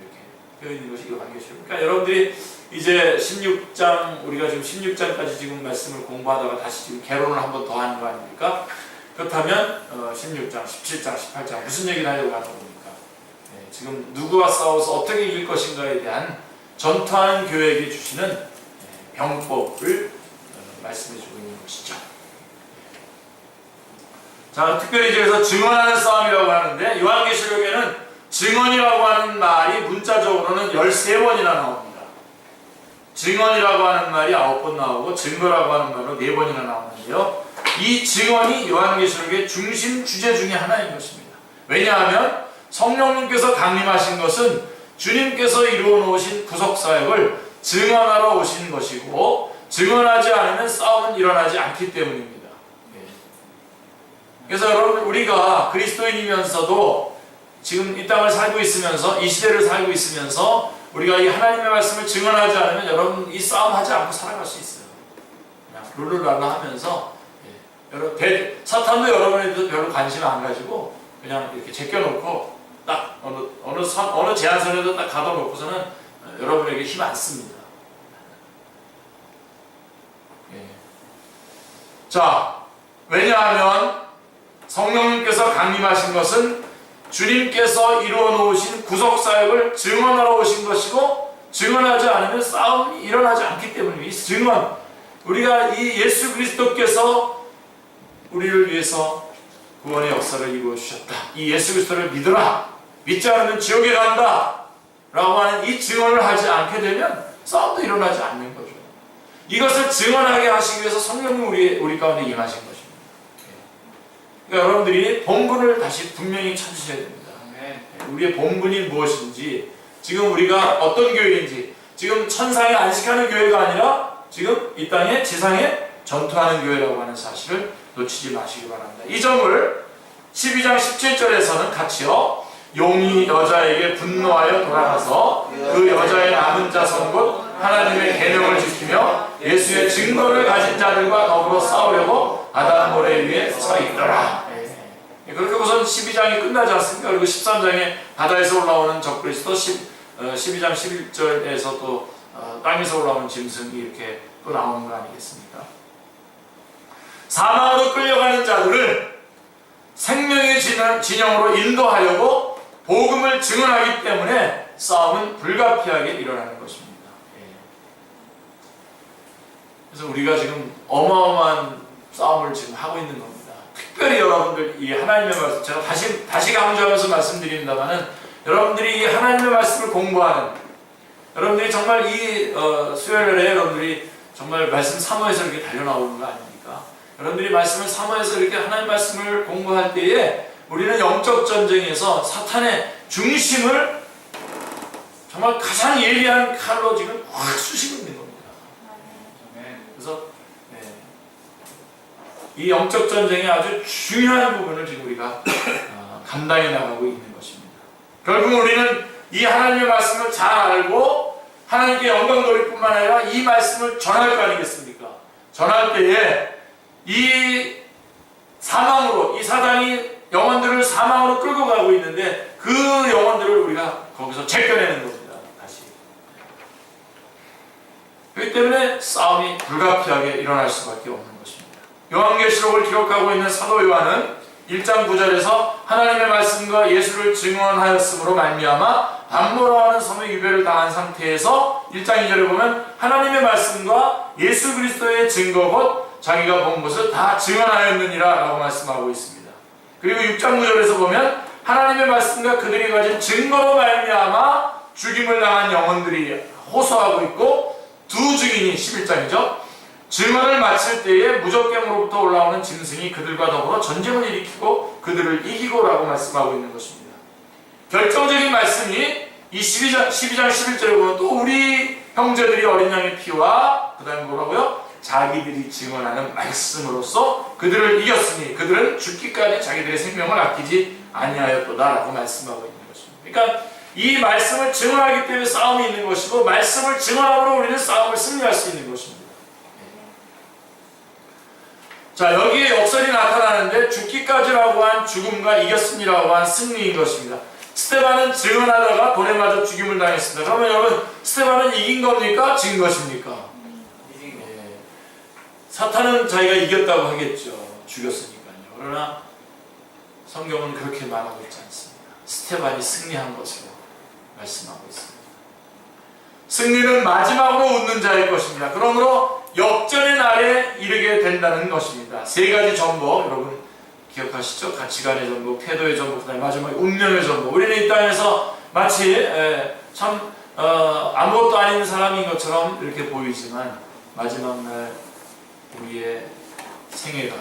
이렇게 되어 있는 것이 요한계시록. 그러니까 여러분들이 이제 16장, 우리가 지금 16장까지 지금 말씀을 공부하다가 다시 지금 개론을 한 번 더 하는 거 아닙니까? 그렇다면 16장, 17장, 18장 무슨 얘기를 하려고 하는 겁니까? 지금 누구와 싸워서 어떻게 이길 것인가에 대한 전투하는 교회에게 주시는 병법을 말씀해주고 있는 것이죠. 자, 특별히 그래서 증언하는 싸움이라고 하는데 요한계시록에는 증언이라고 하는 말이 문자적으로는 13번이나 나옵니다. 증언이라고 하는 말이 9번 나오고 증거라고 하는 말로 4번이나 나오는데요. 이 증언이 요한계시록의 중심 주제 중에 하나인 것입니다. 왜냐하면 성령님께서 강림하신 것은 주님께서 이루어 놓으신 구속사역을 증언하러 오신 것이고, 증언하지 않으면 싸움은 일어나지 않기 때문입니다. 그래서 여러분, 우리가 그리스도인이면서도 지금 이 땅을 살고 있으면서, 이 시대를 살고 있으면서 우리가 이 하나님의 말씀을 증언하지 않으면 여러분 이 싸움 하지 않고 살아갈 수 있어요. 그냥 룰루랄라 하면서, 사탄도 여러분에 대해서 별로 관심 안 가지고 그냥 이렇게 제껴놓고 딱 어느 제한선에도 딱 가둬놓고서는 여러분에게 힘 안 씁니다. 예. 자, 왜냐하면 성령님께서 강림하신 것은 주님께서 이루어 놓으신 구속사역을 증언하러 오신 것이고, 증언하지 않으면 싸움이 일어나지 않기 때문입니다. 이 증언, 우리가 이 예수 그리스도께서 우리를 위해서 구원의 역사를 이루어 주셨다, 이 예수 그리스도를 믿으라, 믿지 않으면 지옥에 간다 라고 하는 이 증언을 하지 않게 되면 싸움도 일어나지 않는 거죠. 이것을 증언하게 하시기 위해서 성령님 우리 가운데 임하신 것입니다. 그러니까 여러분들이 본분을 다시 분명히 찾으셔야 됩니다. 우리의 본분이 무엇인지, 지금 우리가 어떤 교회인지, 지금 천상에 안식하는 교회가 아니라 지금 이 땅에 지상에 전투하는 교회라고 하는 사실을 놓치지 마시기 바랍니다. 이 점을 12장 17절에서는 같이요, 용이 여자에게 분노하여 돌아가서 그 여자의 남은 자손 곧 하나님의 계명을 지키며 예수의 증거를 가진 자들과 더불어 싸우려고 아단 모래 위에 서 있더라. 그렇게 우선 12장이 끝나지 않습니까? 그리고 13장에 바다에서 올라오는 적그리스도, 12장 11절에서 또 땅에서 올라오는 짐승이 이렇게 또 나오는 거 아니겠습니까? 사망으로 끌려가는 자들을 생명의 진영으로 인도하려고 복음을 증언하기 때문에 싸움은 불가피하게 일어나는 것입니다. 그래서 우리가 지금 어마어마한 싸움을 지금 하고 있는 겁니다. 특별히 여러분들 이 하나님의 말씀, 제가 다시 강조하면서 말씀드립니다만은, 여러분들이 이 하나님의 말씀을 공부하는, 여러분들이 정말 이 수요일에 여러분들이 정말 말씀 사모해서 이렇게 달려나오는 거 아닙니까? 여러분들이 말씀을 사모해서 이렇게 하나님 말씀을 공부할 때에 우리는 영적 전쟁에서 사탄의 중심을 정말 가장 예리한 칼로 지금 확 쑤시고 있는 겁니다. 그래서 이 영적 전쟁의 아주 중요한 부분을 지금 우리가 감당해 나가고 있는 것입니다. 결국 우리는 이 하나님의 말씀을 잘 알고 하나님께 영광 돌릴 뿐만 아니라 이 말씀을 전할 거 아니겠습니까? 전할 때에 이 사망으로, 이 사단이 영혼들을 사망으로 끌고 가고 있는데 그 영혼들을 우리가 거기서 제껴내는 겁니다. 다시. 그렇기 때문에 싸움이 불가피하게 일어날 수밖에 없는 것입니다. 요한계시록을 기록하고 있는 사도 요한은 1장 9절에서 하나님의 말씀과 예수를 증언하였으므로 말미암아 반모라하는 섬의 유배를 당한 상태에서 1장 2절에 보면 하나님의 말씀과 예수 그리스도의 증거 곧 자기가 본 것을 다 증언하였느니라 라고 말씀하고 있습니다. 그리고 6장 9절에서 보면 하나님의 말씀과 그들이 가진 증거로 말미암아 죽임을 당한 영혼들이 호소하고 있고, 두 증인이 11장이죠. 증언을 마칠 때에 무적갱으로부터 올라오는 짐승이 그들과 더불어 전쟁을 일으키고 그들을 이기고 라고 말씀하고 있는 것입니다. 결정적인 말씀이 이 12장 11절에 보면 또 우리 형제들이 어린 양의 피와 그 다음에 뭐라고요? 자기들이 증언하는 말씀으로써 그들을 이겼으니 그들은 죽기까지 자기들의 생명을 아끼지 아니하였도다 라고 말씀하고 있는 것입니다. 그러니까 이 말씀을 증언하기 때문에 싸움이 있는 것이고, 말씀을 증언함으로 우리는 싸움을 승리할 수 있는 것입니다. 자, 여기에 역설이 나타나는데 죽기까지라고 한 죽음과 이겼습니다라고 한 승리인 것입니다. 스데반은 증언하다가 돌에 맞아 죽임을 당했습니다. 그러면 여러분, 스데반은 이긴 겁니까? 진 것입니까? 사탄은 자기가 이겼다고 하겠죠. 죽였으니까요. 그러나 성경은 그렇게 말하고 있지 않습니다. 스데반이 승리한 것으로 말씀하고 있습니다. 승리는 마지막으로 웃는 자일 것입니다. 그러므로 역전의 날에 이르게 된다는 것입니다. 세 가지 전복, 여러분 기억하시죠? 가치관의 전복, 태도의 전복, 그다음에 마지막에 운명의 전복. 우리는 이 땅에서 마치 참 아무것도 아닌 사람인 것처럼 이렇게 보이지만 마지막 날 우리의 생애가,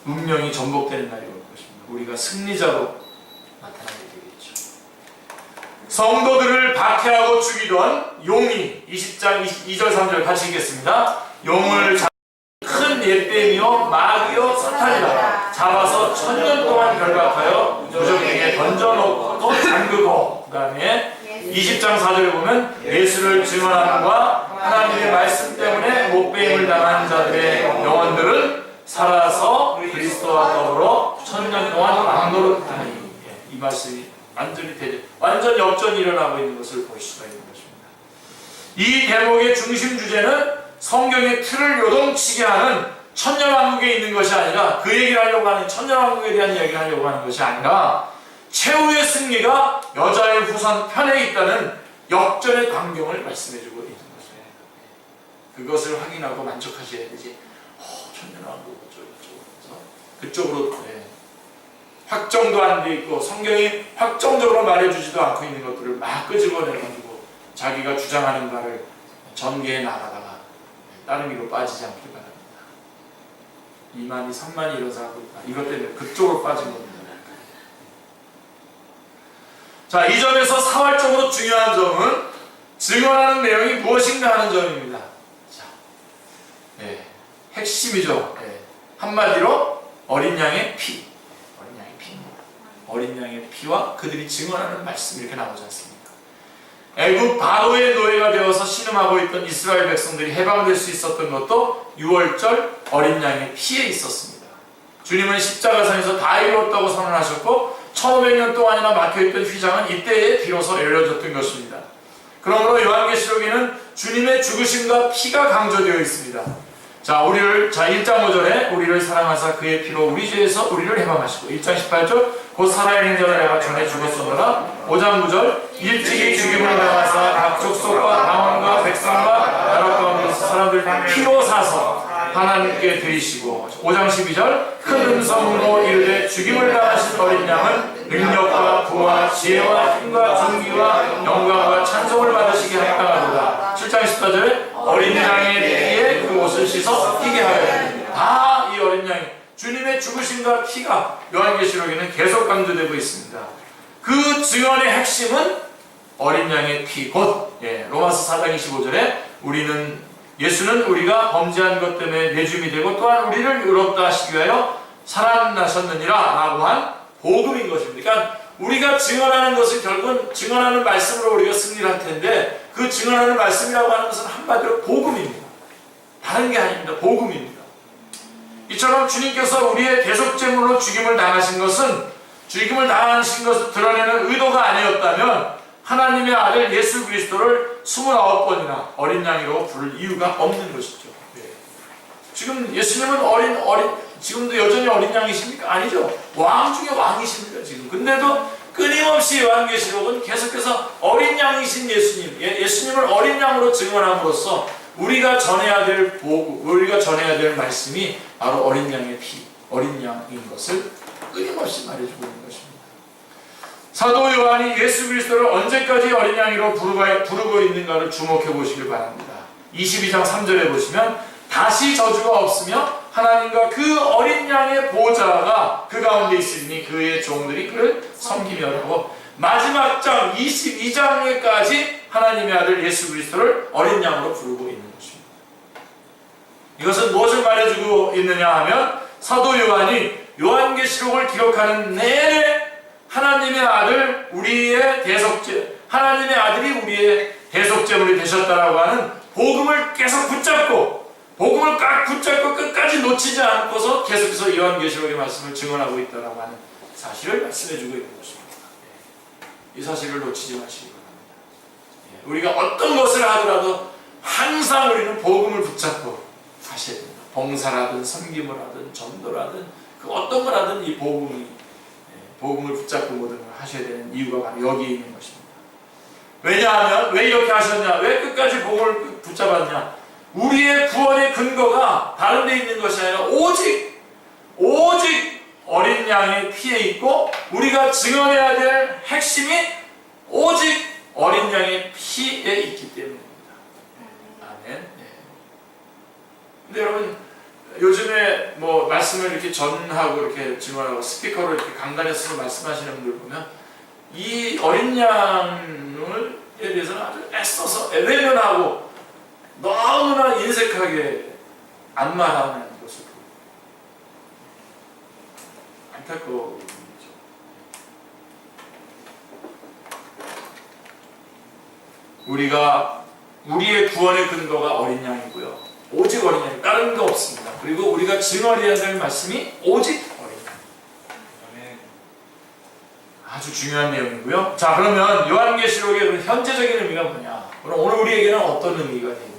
운명이 전복되는 날이 올 것입니다. 우리가 승리자로 나타나게 되겠죠. 성도들을 박해하고 죽이던 용이, 20장 2절 3절 같이 읽겠습니다. 용을 큰 옛뱀이요 마귀요 사탄이라 잡아서 1000년 동안 결박하여 무적에게 던져놓고 또 잠그고, 그 다음에 20장 4절에 보면 예수를 증언함과 하나님의 말씀 때문에 목배임을 당한 자들의 영혼들은 살아서 그리스도와 더불어 1000년 동안 왕노릇하니. 이 말씀이 완전 역전이 일어나고 있는 것을 볼 수가 있는 것입니다. 이 대목의 중심 주제는 성경의 틀을 요동치게 하는 천년왕국에 있는 것이 아니라 그 얘기를 하려고 하는 천년왕국에 대한 이야기를 하려고 하는 것이 아니라 최후의 승리가 여자의 후손 편에 있다는 역전의 광경을 말씀해주고 있는 것이에요. 그것을 확인하고 만족하셔야 되지. 천년왕국 어쩌고 그쪽으로 확정도 안 돼 있고 성경이 확정적으로 말해주지도 않고 있는 것들을 막 끄집어내가지고 자기가 주장하는 바를 전개해 나가다가 다른 길로 빠지지 않길 바랍니다. 2만이 3만이 일어서 하고 있다. 이것 때문에 그쪽으로 빠진 겁니다. 자, 이 점에서 사활적으로 중요한 점은 증언하는 내용이 무엇인가 하는 점입니다. 자, 핵심이죠. 한마디로 어린 양의 피. 어린 양의 피입니다. 어린 양의 피와 그들이 증언하는 말씀 이렇게 나오지 않습니까? 애굽 바로의 노예가 되어서 신음하고 있던 이스라엘 백성들이 해방될 수 있었던 것도 6월절 어린 양의 피에 있었습니다. 주님은 십자가상에서 다 이루었다고 선언하셨고 1500년 동안이나 막혀있던 휘장은 이때에 비로소 열려졌던 것입니다. 그러므로 요한계시록에는 주님의 죽으심과 피가 강조되어 있습니다. 자, 1장 5절에 우리를 사랑하사 그의 피로 우리 죄에서 우리를 해방하시고 1장 18절 곧 살아있는 자를 내가 전에 죽었으므라 5장 9절 일찍이 죽임을 당하사 각 족속과 당원과 백성과 나라 가운데서 사람들 피로 사서 하나님께 드리시고 5장 12절 큰 음성으로 이르되 죽임을 당하신 어린 양은 능력과 부와 지혜와 힘과 존귀와 영광과 찬송을 받으시게 합당하도다. 7장 14절에 어린 양의 피에 그 옷을 씻어 피게 하여 다 이 어린 양이 주님의 죽으심과 피가 요한계시록에는 계속 강조되고 있습니다. 그 증언의 핵심은 어린 양의 피, 곧 로마서 4장 25절에 예수는 우리가 범죄한 것 때문에 내줌이 되고 또한 우리를 의롭다 하시기 위하여 살아나셨느니라 라고 한 복음인 것입니다. 그러니까 우리가 증언하는 것은 결국은 증언하는 말씀으로 우리가 승리를 할 텐데 그 증언하는 말씀이라고 하는 것은 한마디로 복음입니다. 다른 게 아닙니다. 복음입니다. 이처럼 주님께서 우리의 대속제물로 죽임을 당하신 것을 드러내는 의도가 아니었다면 하나님의 아들 예수 그리스도를 29번이나 어린 양이로 부를 이유가 없는 것이죠. 지금 예수님은 지금도 여전히 어린 양이십니까? 아니죠. 왕 중에 왕이십니다, 지금. 근데도 끊임없이 요한계시록은 계속해서 어린 양이신 예수님을 어린 양으로 증언함으로써 우리가 전해야 될 복음, 우리가 전해야 될 말씀이 바로 어린 양의 피, 어린 양인 것을 끊임없이 말해주고 있는 것입니다. 사도 요한이 예수 그리스도를 언제까지 어린 양이로 부르고 있는가를 주목해 보시길 바랍니다. 22장 3절에 보시면 다시 저주가 없으며 하나님과 그 어린 양의 보좌가 그 가운데 있으니 그의 종들이 그를 섬기며라고 마지막 장 22장에까지 하나님의 아들 예수 그리스도를 어린 양으로 부르고 있는 것입니다. 이것은 무엇을 말해주고 있느냐 하면 사도 요한이 요한계시록을 기록하는 내내 하나님의 아들 우리의 하나님의 아들이 우리의 대속제물이 되셨다라고 하는 복음을 계속 붙잡고 복음을 꽉 붙잡고 끝까지 놓치지 않고서 계속해서 요한계시록의 말씀을 증언하고 있다라고 하는 사실을 말씀해주고 있는 것입니다. 이 사실을 놓치지 마시기 바랍니다. 우리가 어떤 것을 하더라도 항상 우리는 복음을 붙잡고 하셔야 됩니다. 봉사라든 섬김을 하든 전도라든 그 어떤 걸 하든 이 복음을 붙잡고 모든 걸 하셔야 되는 이유가 바로 여기에 있는 것입니다. 왜냐하면 왜 이렇게 하셨냐? 왜 끝까지 복음을 붙잡았냐? 우리의 구원의 근거가 다른 데 있는 것이 아니라 오직 어린 양의 피에 있고 우리가 증언해야 될 핵심이 오직 어린 양의 피에 있기 때문입니다. 아멘. 근데 여러분 요즘에 뭐 말씀을 이렇게 전하고 이렇게 증언하고 스피커로 이렇게 강단에서 말씀하시는 분들 보면 이 어린 양에 대해서는 아주 애써서 외면하고 너무나 인색하게 안 말하는 것을 안타까워. 우리의 구원의 근거가 어린 양이고요. 오직 어린 양, 다른 거 없습니다. 그리고 우리가 증언해야 될 말씀이 오직 어린 양. 아주 중요한 내용이고요. 자, 그러면 요한계시록의 현재적인 의미가 뭐냐? 그럼 오늘 우리에게는 어떤 의미가 됩니까?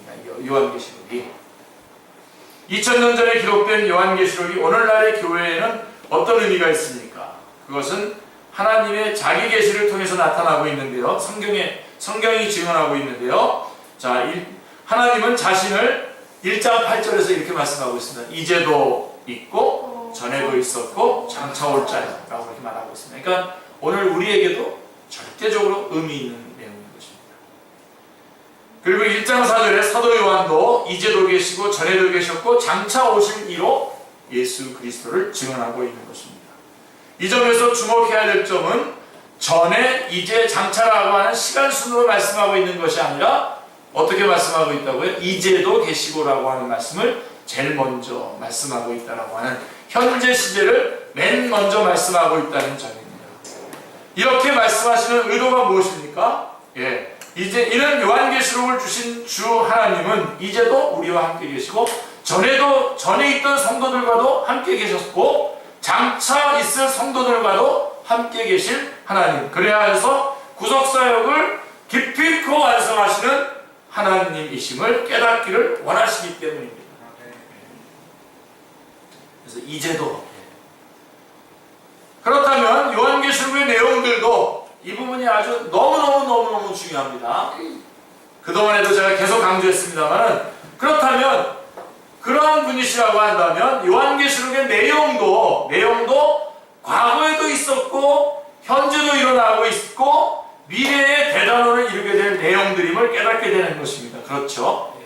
요한계시록이. 2000년 전에 기록된 요한계시록이 오늘날의 교회에는 어떤 의미가 있습니까? 그것은 하나님의 자기 계시를 통해서 나타나고 있는데요. 성경이 증언하고 있는데요. 자, 하나님은 자신을 1장 8절에서 이렇게 말씀하고 있습니다. 이제도 있고 전에도 있었고 장차 올 자라고 이렇게 말하고 있습니다. 그러니까 오늘 우리에게도 절대적으로 의미 있는 내용인 것입니다. 그리고 1장 4절에 사도 요한도 이제도 계시고 전에도 계셨고 장차 오실 이로 예수 그리스도를 증언하고 있는 것입니다. 이 점에서 주목해야 될 점은 전에, 이제, 장차라고 하는 시간 순으로 말씀하고 있는 것이 아니라 어떻게 말씀하고 있다고요? 이제도 계시고라고 하는 말씀을 제일 먼저 말씀하고 있다라고 하는 현재 시제를 맨 먼저 말씀하고 있다는 점입니다. 이렇게 말씀하시는 의도가 무엇입니까? 이제 이런 요한계시록을 주신 주 하나님은 이제도 우리와 함께 계시고 전에 있던 성도들과도 함께 계셨고 장차 있을 성도들과도 함께 계실 하나님. 그래야 해서 구속사역을 기필코 완성하시는 하나님이심을 깨닫기를 원하시기 때문입니다. 그래서 이제도. 그렇다면 요한계시록의 내용들도 이 부분이 아주 너무너무 중요합니다. 그동안에도 제가 계속 강조했습니다만, 그렇다면 그러한 분이시라고 한다면 요한계시록의 내용도 과거에도 있었고 현재도 일어나고 있고 미래의 대단원을 이루게 될 내용들임을 깨닫게 되는 것입니다. 그렇죠?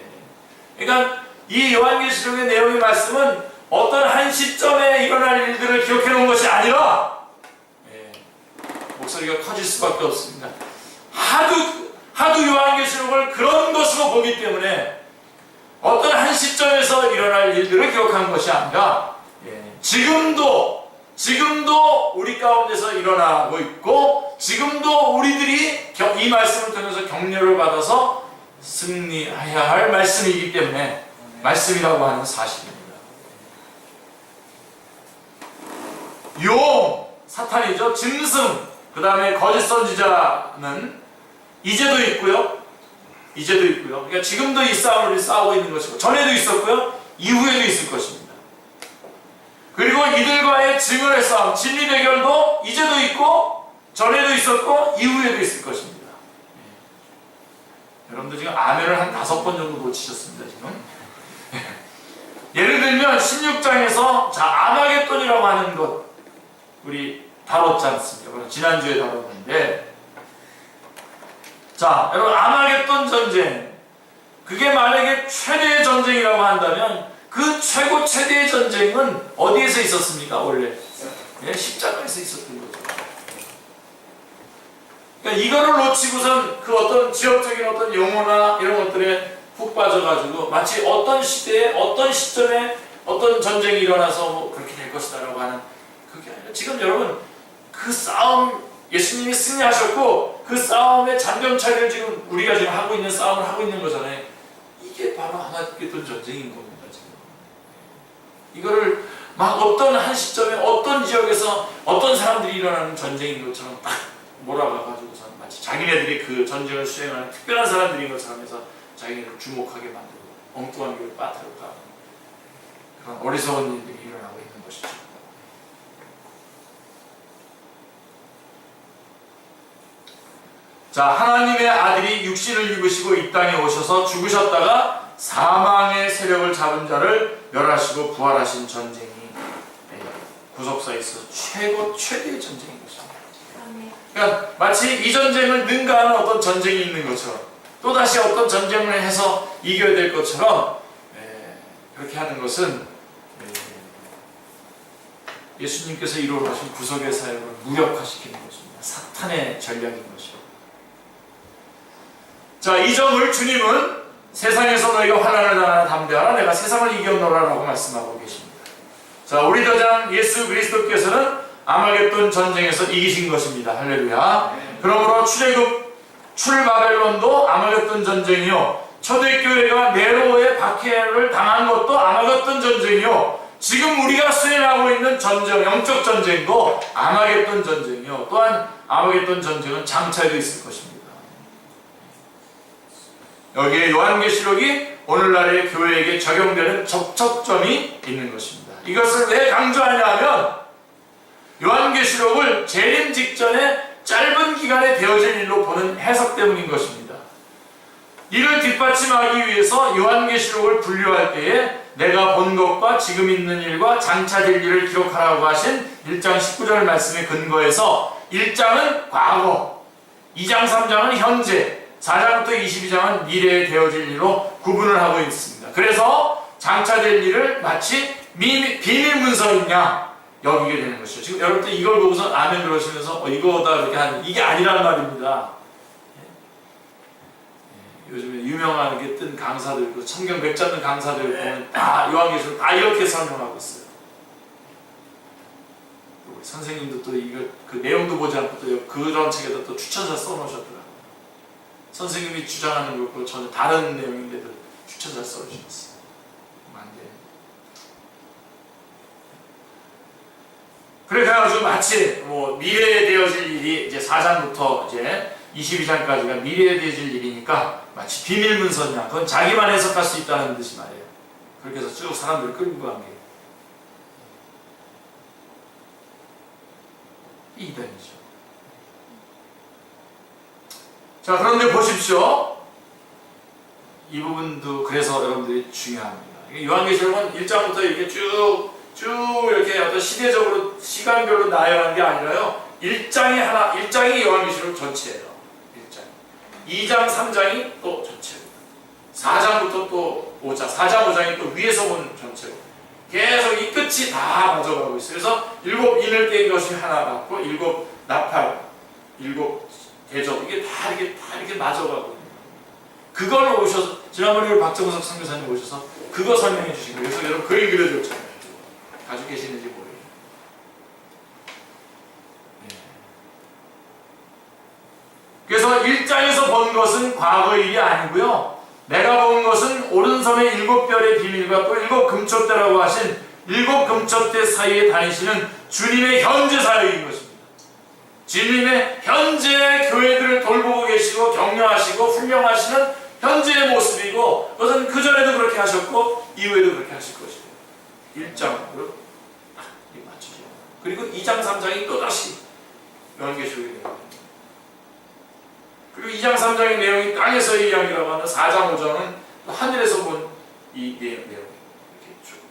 그러니까 이 요한계시록의 내용의 말씀은 어떤 한 시점에 일어날 일들을 기억해 놓은 것이 아니라, 목소리가 커질 수밖에 없습니다. 하도 요한계시록을 그런 것으로 보기 때문에 어떤 한 시점에서 일어날 일들을 기억한 것이 아니라 지금도 우리 가운데서 일어나고 있고 지금도 우리들이 이 말씀을 통해서 격려를 받아서 승리해야 할 말씀이기 때문에 말씀이라고 하는 사실입니다. 사탄이죠. 짐승, 그 다음에 거짓 선지자는 이제도 있고요. 그러니까 지금도 이 싸움을 싸우고 있는 것이고 전에도 있었고요. 이후에도 있을 것입니다. 그리고 이들과의 증언의 싸움, 진리 대결도 이제도 있고 전에도 있었고 이후에도 있을 것입니다. 여러분들 지금 아멘을 한 5번 정도 놓치셨습니다. 지금. 예를 들면 16장에서 아마겟돈이라고 하는 것 우리 다뤘지 않습니까? 지난주에 다뤘는데, 여러분, 아마겟돈 전쟁, 그게 만약에 최대의 전쟁이라고 한다면 그 최대의 전쟁은 어디에서 있었습니까? 원래 십자가에서 있었던 거죠. 그러니까 이거를 놓치고선 그 어떤 지역적인 어떤 용어나 이런 것들에 훅 빠져가지고 마치 어떤 시대에 어떤 시점에 어떤 전쟁이 일어나서 뭐 그렇게 될 것이다라고 하는, 그게 아니라 지금 여러분 그 싸움, 예수님이 승리하셨고 그 싸움의 잔병차기를 지금 우리가 지금 하고 있는 싸움을 하고 있는 거잖아요. 이게 바로 아마겟돈 전쟁인 겁니다. 지금 이거를 막 어떤 한 시점에 어떤 지역에서 어떤 사람들이 일어나는 전쟁인 것처럼 딱 몰아가가지고서 마치 자기네들이 그 전쟁을 수행하는 특별한 사람들인 것처럼 해서 자기네를 주목하게 만들고 엉뚱한 길을 빠뜨리고 가는 그런 어리석은 일들이 일어나고 있는 것이죠. 하나님의 아들이 육신을 입으시고 이 땅에 오셔서 죽으셨다가 사망의 세력을 잡은 자를 멸하시고 부활하신 전쟁이 구속사에 있어서 최대의 전쟁인 것입니다. 그러니까 마치 이 전쟁을 능가하는 어떤 전쟁이 있는 것처럼 또다시 어떤 전쟁을 해서 이겨야 될 것처럼 그렇게 하는 것은 예수님께서 이루어가신 구속의 사역을 무력화시키는 것입니다. 사탄의 전략인 것이죠. 이 점을 주님은 세상에서 너희가 환난을 당하나 담대하라, 내가 세상을 이겼노라라고 말씀하고 계십니다. 우리 대장 예수 그리스도께서는 아마겟돈 전쟁에서 이기신 것입니다. 할렐루야. 그러므로 출바벨론도 아마겟돈 전쟁이요, 초대교회가 네로의 박해를 당한 것도 아마겟돈 전쟁이요, 지금 우리가 수행하고 있는 전쟁, 영적 전쟁도 아마겟돈 전쟁이요, 또한 아마겟돈 전쟁은 장차에도 있을 것입니다. 여기에 요한계시록이 오늘날의 교회에게 적용되는 접촉점이 있는 것입니다. 이것을 왜 강조하냐 하면 요한계시록을 재림 직전에 짧은 기간에 되어질 일로 보는 해석 때문인 것입니다. 이를 뒷받침하기 위해서 요한계시록을 분류할 때에 내가 본 것과 지금 있는 일과 장차 될 일을 기록하라고 하신 1장 19절 말씀에 근거해서 1장은 과거, 2장 3장은 현재, 4장부터 22장은 미래에 되어질 일로 구분을 하고 있습니다. 그래서 장차 될 일을 마치 비밀 문서인 양 여기게 되는 것이죠. 지금 여러분들 이걸 보고서 아멘 그러시면서 이거다 이렇게 하는 이게 아니란 말입니다. 요즘에 유명하게 뜬 강사들, 그 성경 맥 잡는 강사들 보면 다 요한계시록 다 이렇게 설명하고 있어요. 우리 선생님도 또 이거 그 내용도 보지 않고 또 그런 책에다 또 추천사 써놓으셨더라고요. 선생님이 주장하는 것과 전혀 다른 내용인데도 추천사 써주셨어요. 안 돼. 그래가지고 마치 뭐 미래에 되어질 일이 이제 4장부터 이제 22장까지가 미래에 되어질 일이니까 마치 비밀 문서냐, 그건 자기만 해석할 수 있다는 듯이 말이에요. 그렇게 해서 쭉 사람들을 끌고 간 게 이단이죠. 자, 그런데 보십시오. 이 부분도 그래서 여러분들이 중요합니다. 요한계시록은 1장부터 이렇게 쭉 이렇게 어떤 시대적으로 시간별로 나열한 게 아니라요. 1장이 요한계시록 전체예요. 2장, 3장이 또 전체고 4장부터 또 5장, 4장, 5장이 또 위에서 본 전체고 계속 이 끝이 다 맞아가고 있어요. 그래서 7 인을 뗀 것이 하나 같고 7 나팔, 7 대접 이게 다 이렇게 맞아가고 그걸 오셔서 지난번에 박정석 선교사님 오셔서 그거 설명해 주신 거예요. 그래서 여러분 그림 그려줬잖아요. 가지고 계시는지 모르겠어요. 그래서 1장에서 본 것은 과거 일이 아니고요. 내가 본 것은 오른손의 7별의 비밀과 또 7 금촛대라고 하신 7 금촛대 사이에 다니시는 주님의 현재 사역인 것입니다. 주님의 현재 교회들을 돌보고 계시고 격려하시고 훈련하시는 현재의 모습이고 그것은 그전에도 그렇게 하셨고 이후에도 그렇게 하실 것이에요. 1장으로 딱 맞추죠. 그리고 2장, 3장이 또다시 요한계시록이 됩니다. 그리고 2장, 3장의 내용이 땅에서의 이야기라고 하는 4장, 5장은 하늘에서 본 이 내용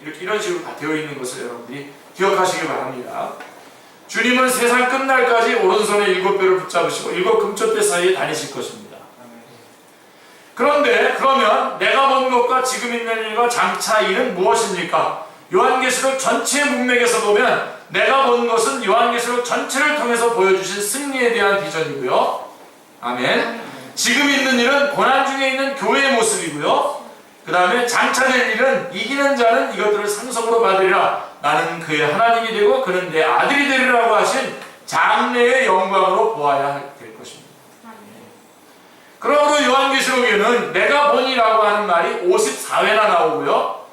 이렇게 이런 식으로 다 되어 있는 것을 여러분들이 기억하시기 바랍니다. 주님은 세상 끝날까지 오른손에 7별을 붙잡으시고 7 금촛대 사이에 다니실 것입니다. 그런데 그러면 내가 본 것과 지금 있는 일과 장차 일은 무엇입니까? 요한계시록 전체 문맥에서 보면 내가 본 것은 요한계시록 전체를 통해서 보여주신 승리에 대한 비전이고요. 아멘. 지금 있는 일은 고난 중에 있는 교회의 모습이고요. 그 다음에 장차 될 일은 이기는 자는 이것들을 상속으로 받으리라. 나는 그의 하나님이 되고 그는 내 아들이 되리라고 하신 장래의 영광으로 보아야 될 것입니다. 그러므로 요한계시록에는 내가 본이라고 하는 말이 54회나 나오고요.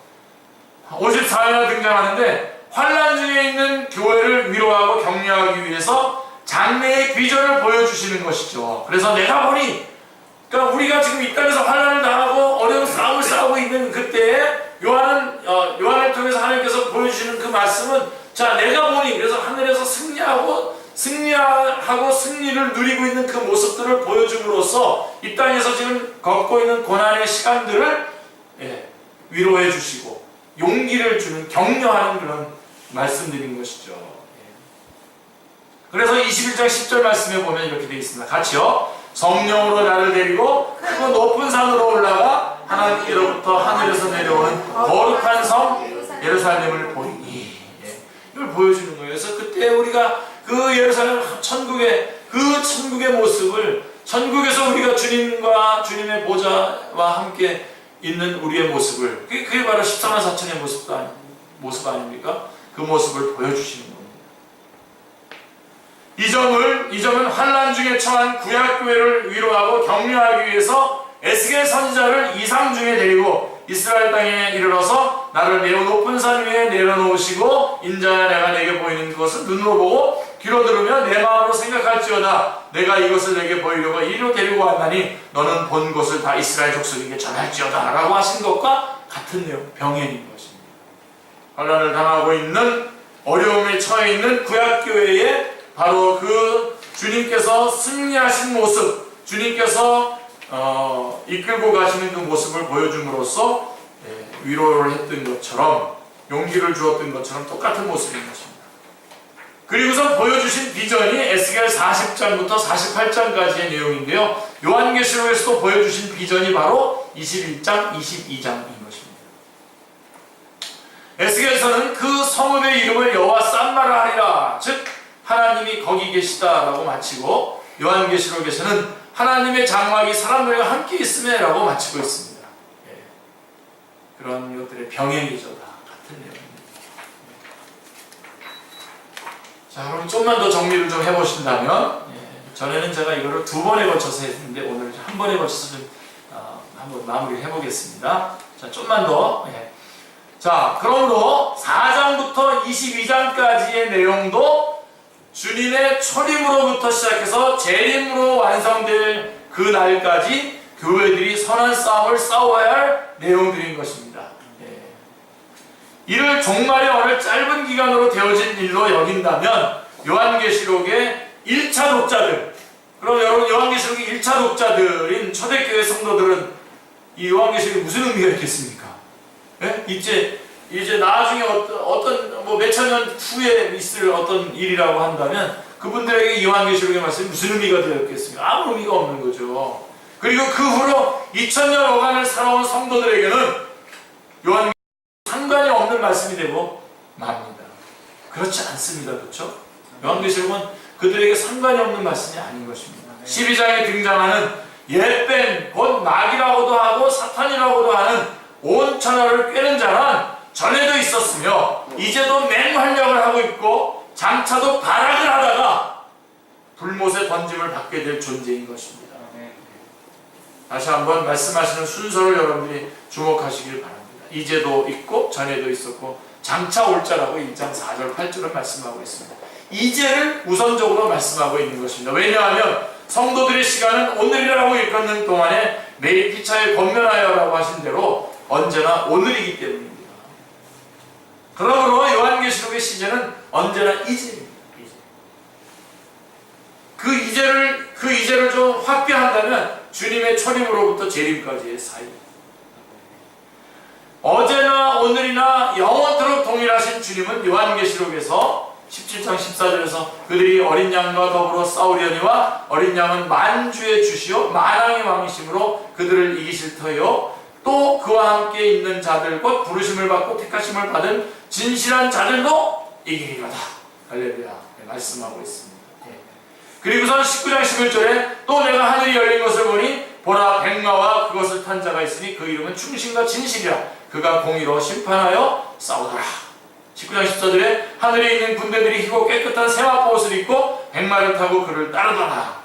54회나 등장하는데 환난 중에 있는 교회를 위로하고 격려하기 위해서 장래의 비전을 보여주시는 것이죠. 그래서 내가 보니 그러니까 우리가 지금 이 땅에서 환난을 당하고 어려운 싸움을 싸우고 있는 그때에 요한을 통해서 하나님께서 보여주시는 그 말씀은 자 내가 보니 그래서 하늘에서 승리하고 승리를 누리고 있는 그 모습들을 보여줌으로써 이 땅에서 지금 걷고 있는 고난의 시간들을 위로해 주시고 용기를 주는 격려하는 그런 말씀드린 것이죠. 그래서 21장 10절 말씀에 보면 이렇게 되어 있습니다. 같이요. 성령으로 나를 데리고 그 높은 산으로 올라가 하나님께로부터 하늘에서 내려오는 거룩한 성 예루살렘을 보이니 이걸 보여주는 거예요. 그래서 그때 우리가 그 예루살렘 천국의 모습을 천국에서 우리가 주님과 주님의 보좌와 함께 있는 우리의 모습을 그게 바로 14만 4천의 모습 아닙니까? 그 모습을 보여주시는 겁니다. 이 점은 환난 중에 처한 구약교회를 위로하고 격려하기 위해서 에스겔 선지자를 이상 중에 데리고 이스라엘 땅에 이르러서 나를 매우 높은 산 위에 내려놓으시고 인자야 내가 내게 보이는 것을 눈으로 보고 귀로 들으면 내 마음으로 생각할지어다. 내가 이것을 내게 보이려고 이리로 데리고 왔나니 너는 본 것을 다 이스라엘 족속에게 전할지어다 라고 하신 것과 같은 내용, 병행인 것입니다. 환난을 당하고 있는, 어려움에 처해 있는 구약교회에 바로 그 주님께서 승리하신 모습, 주님께서 이끌고 가시는 그 모습을 보여줌으로써 위로를 했던 것처럼, 용기를 주었던 것처럼 똑같은 모습인 것입니다. 그리고서 보여주신 비전이 에스겔 40장부터 48장까지의 내용인데요. 요한계시록에서도 보여주신 비전이 바로 21장, 22장인 것입니다. 에스겔서는 그 성읍의 이름을 여호와 쌈마라 하리라, 즉 하나님이 거기 계시다라고 마치고, 요한계시록에서는 하나님의 장막이 사람들과 함께 있음에 라고 마치고 있습니다. 그런 것들의 병행이죠. 다 같은 내용입니다. 자, 그럼 좀만 더 정리를 좀 해보신다면, 전에는 제가 이거를 2번에 걸쳐서 했는데 오늘 한 번에 걸쳐서 좀 한번 마무리를 해보겠습니다. 자, 좀만 더. 자, 그러므로 4장부터 22장까지의 내용도 주님의 초림으로부터 시작해서 재림으로 완성될 그 날까지 교회들이 선한 싸움을 싸워야 할 내용들인 것입니다. 이를 종말의 어느 짧은 기간으로 되어진 일로 여긴다면 요한계시록의 1차 독자들, 그럼 여러분 요한계시록의 1차 독자들인 초대교회 성도들은 이 요한계시록이 무슨 의미가 있겠습니까? 이제 나중에 어떤 뭐 몇천 년 후에 있을 어떤 일이라고 한다면 그분들에게 요한계시록의 말씀이 무슨 의미가 되었겠습니까? 아무 의미가 없는 거죠. 그리고 그 후로 2000년 어간을 살아온 성도들에게는 요한계시록이 상관이 없는 말씀이 되고 맙니다. 그렇지 않습니다. 그렇죠? 요한계시록은 그들에게 상관이 없는 말씀이 아닌 것입니다. 12장에 등장하는 옛뱀, 곧 마귀라고도 하고 사탄이라고도 하는 온 천하를 꿰는 자는 전에도 있었으며 이제도 맹활약을 하고 있고 장차도 발악을 하다가 불못에 던짐을 받게 될 존재인 것입니다. 다시 한번 말씀하시는 순서를 여러분들이 주목하시길 바랍니다. 이제도 있고 전에도 있었고 장차 올 자라고 1장 4절 8절은 말씀하고 있습니다. 이제를 우선적으로 말씀하고 있는 것입니다. 왜냐하면 성도들의 시간은 오늘이라고 일컫는 동안에 매일 피차에 권면하여라고 하신 대로 언제나 오늘이기 때문입니다. 그러므로 요한계시록의 시제는 언제나 이제입니다. 그 이제를 좀 확대한다면 주님의 초림으로부터 재림까지의 사이, 어제나 오늘이나 영원토록 동일하신 주님은 요한계시록에서 17장 14절에서 그들이 어린 양과 더불어 싸우려니와 어린 양은 만주의 주시오 만왕의 왕이심으로 그들을 이기실 터요 또 그와 함께 있는 자들 곧 부르심을 받고 택하심을 받은 진실한 자들도 이기리로다. 할렐루야. 말씀하고 있습니다. 그리고선 19장 11절에 또 내가 하늘이 열린 것을 보니 보라 백마와 그것을 탄 자가 있으니 그 이름은 충신과 진실이라 그가 공의로 심판하여 싸우더라. 19장 14절에 하늘에 있는 군대들이 희고 깨끗한 세마포 옷을 입고 백마를 타고 그를 따르더라.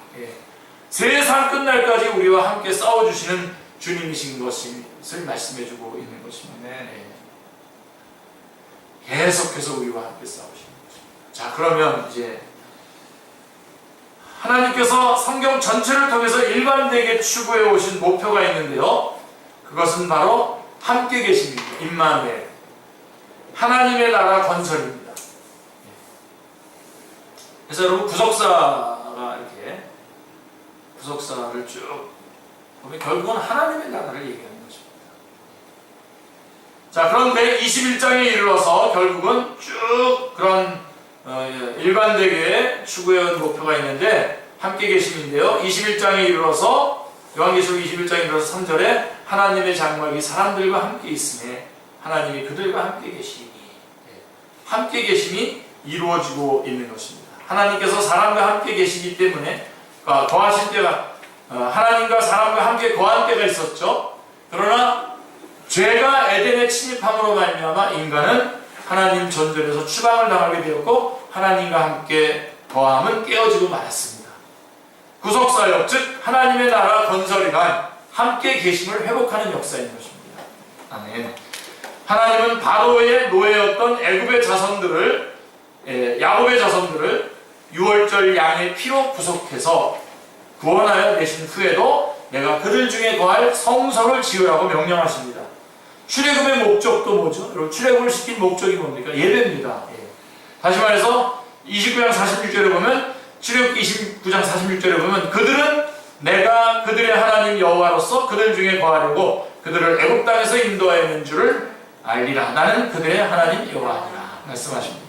세상 끝날까지 우리와 함께 싸워주시는 주님이신 것을 말씀해주고 있는 것입니다. 계속해서 우리와 함께 싸우시는 것입니다. 자, 그러면 이제 하나님께서 성경 전체를 통해서 일관되게 추구해 오신 목표가 있는데요. 그것은 바로 함께 계십니다. 임마누엘, 하나님의 나라 건설입니다. 그래서 여러분 구속사가 이렇게 구속사를 쭉 보면 결국은 하나님의 나라를 얘기하는 것입니다. 자, 그런데 21장에 이르러서 결국은 쭉 그런 일관되게 추구해온 목표가 있는데 함께 계심인데요. 21장에 이르러서 요한계시록 21장에 이르러서 3절에 하나님의 장막이 사람들과 함께 있음에 하나님이 그들과 함께 계시니 함께 계심이 이루어지고 있는 것입니다. 하나님께서 사람과 함께 계시기 때문에 거하실 때가 하나님과 사람과 함께 거한 때가 있었죠. 그러나 죄가 에덴에 침입함으로 말미암아 인간은 하나님 전전에서 추방을 당하게 되었고 하나님과 함께 거함은 깨어지고 말았습니다. 구속사역, 즉 하나님의 나라 건설이란 함께 계심을 회복하는 역사인 것입니다. 아멘. 하나님은 바로의 노예였던 애굽의 자손들을 야곱의 자손들을 유월절 양의 피로 구속해서 구원하여 내신 후에도 내가 그들 중에 거할 성소를 지으라고 명령하십니다. 출애굽의 목적도 뭐죠? 여러분, 출애굽을 시킨 목적이 뭡니까? 예배입니다. 예. 다시 말해서 29장 46절에 보면, 출애굽 29장 46절에 보면, 그들은 내가 그들의 하나님 여호와로서 그들 중에 거하려고 그들을 애굽 땅에서 인도하였는 줄을 알리라. 나는 그들의 하나님 여호와니라 말씀하십니다.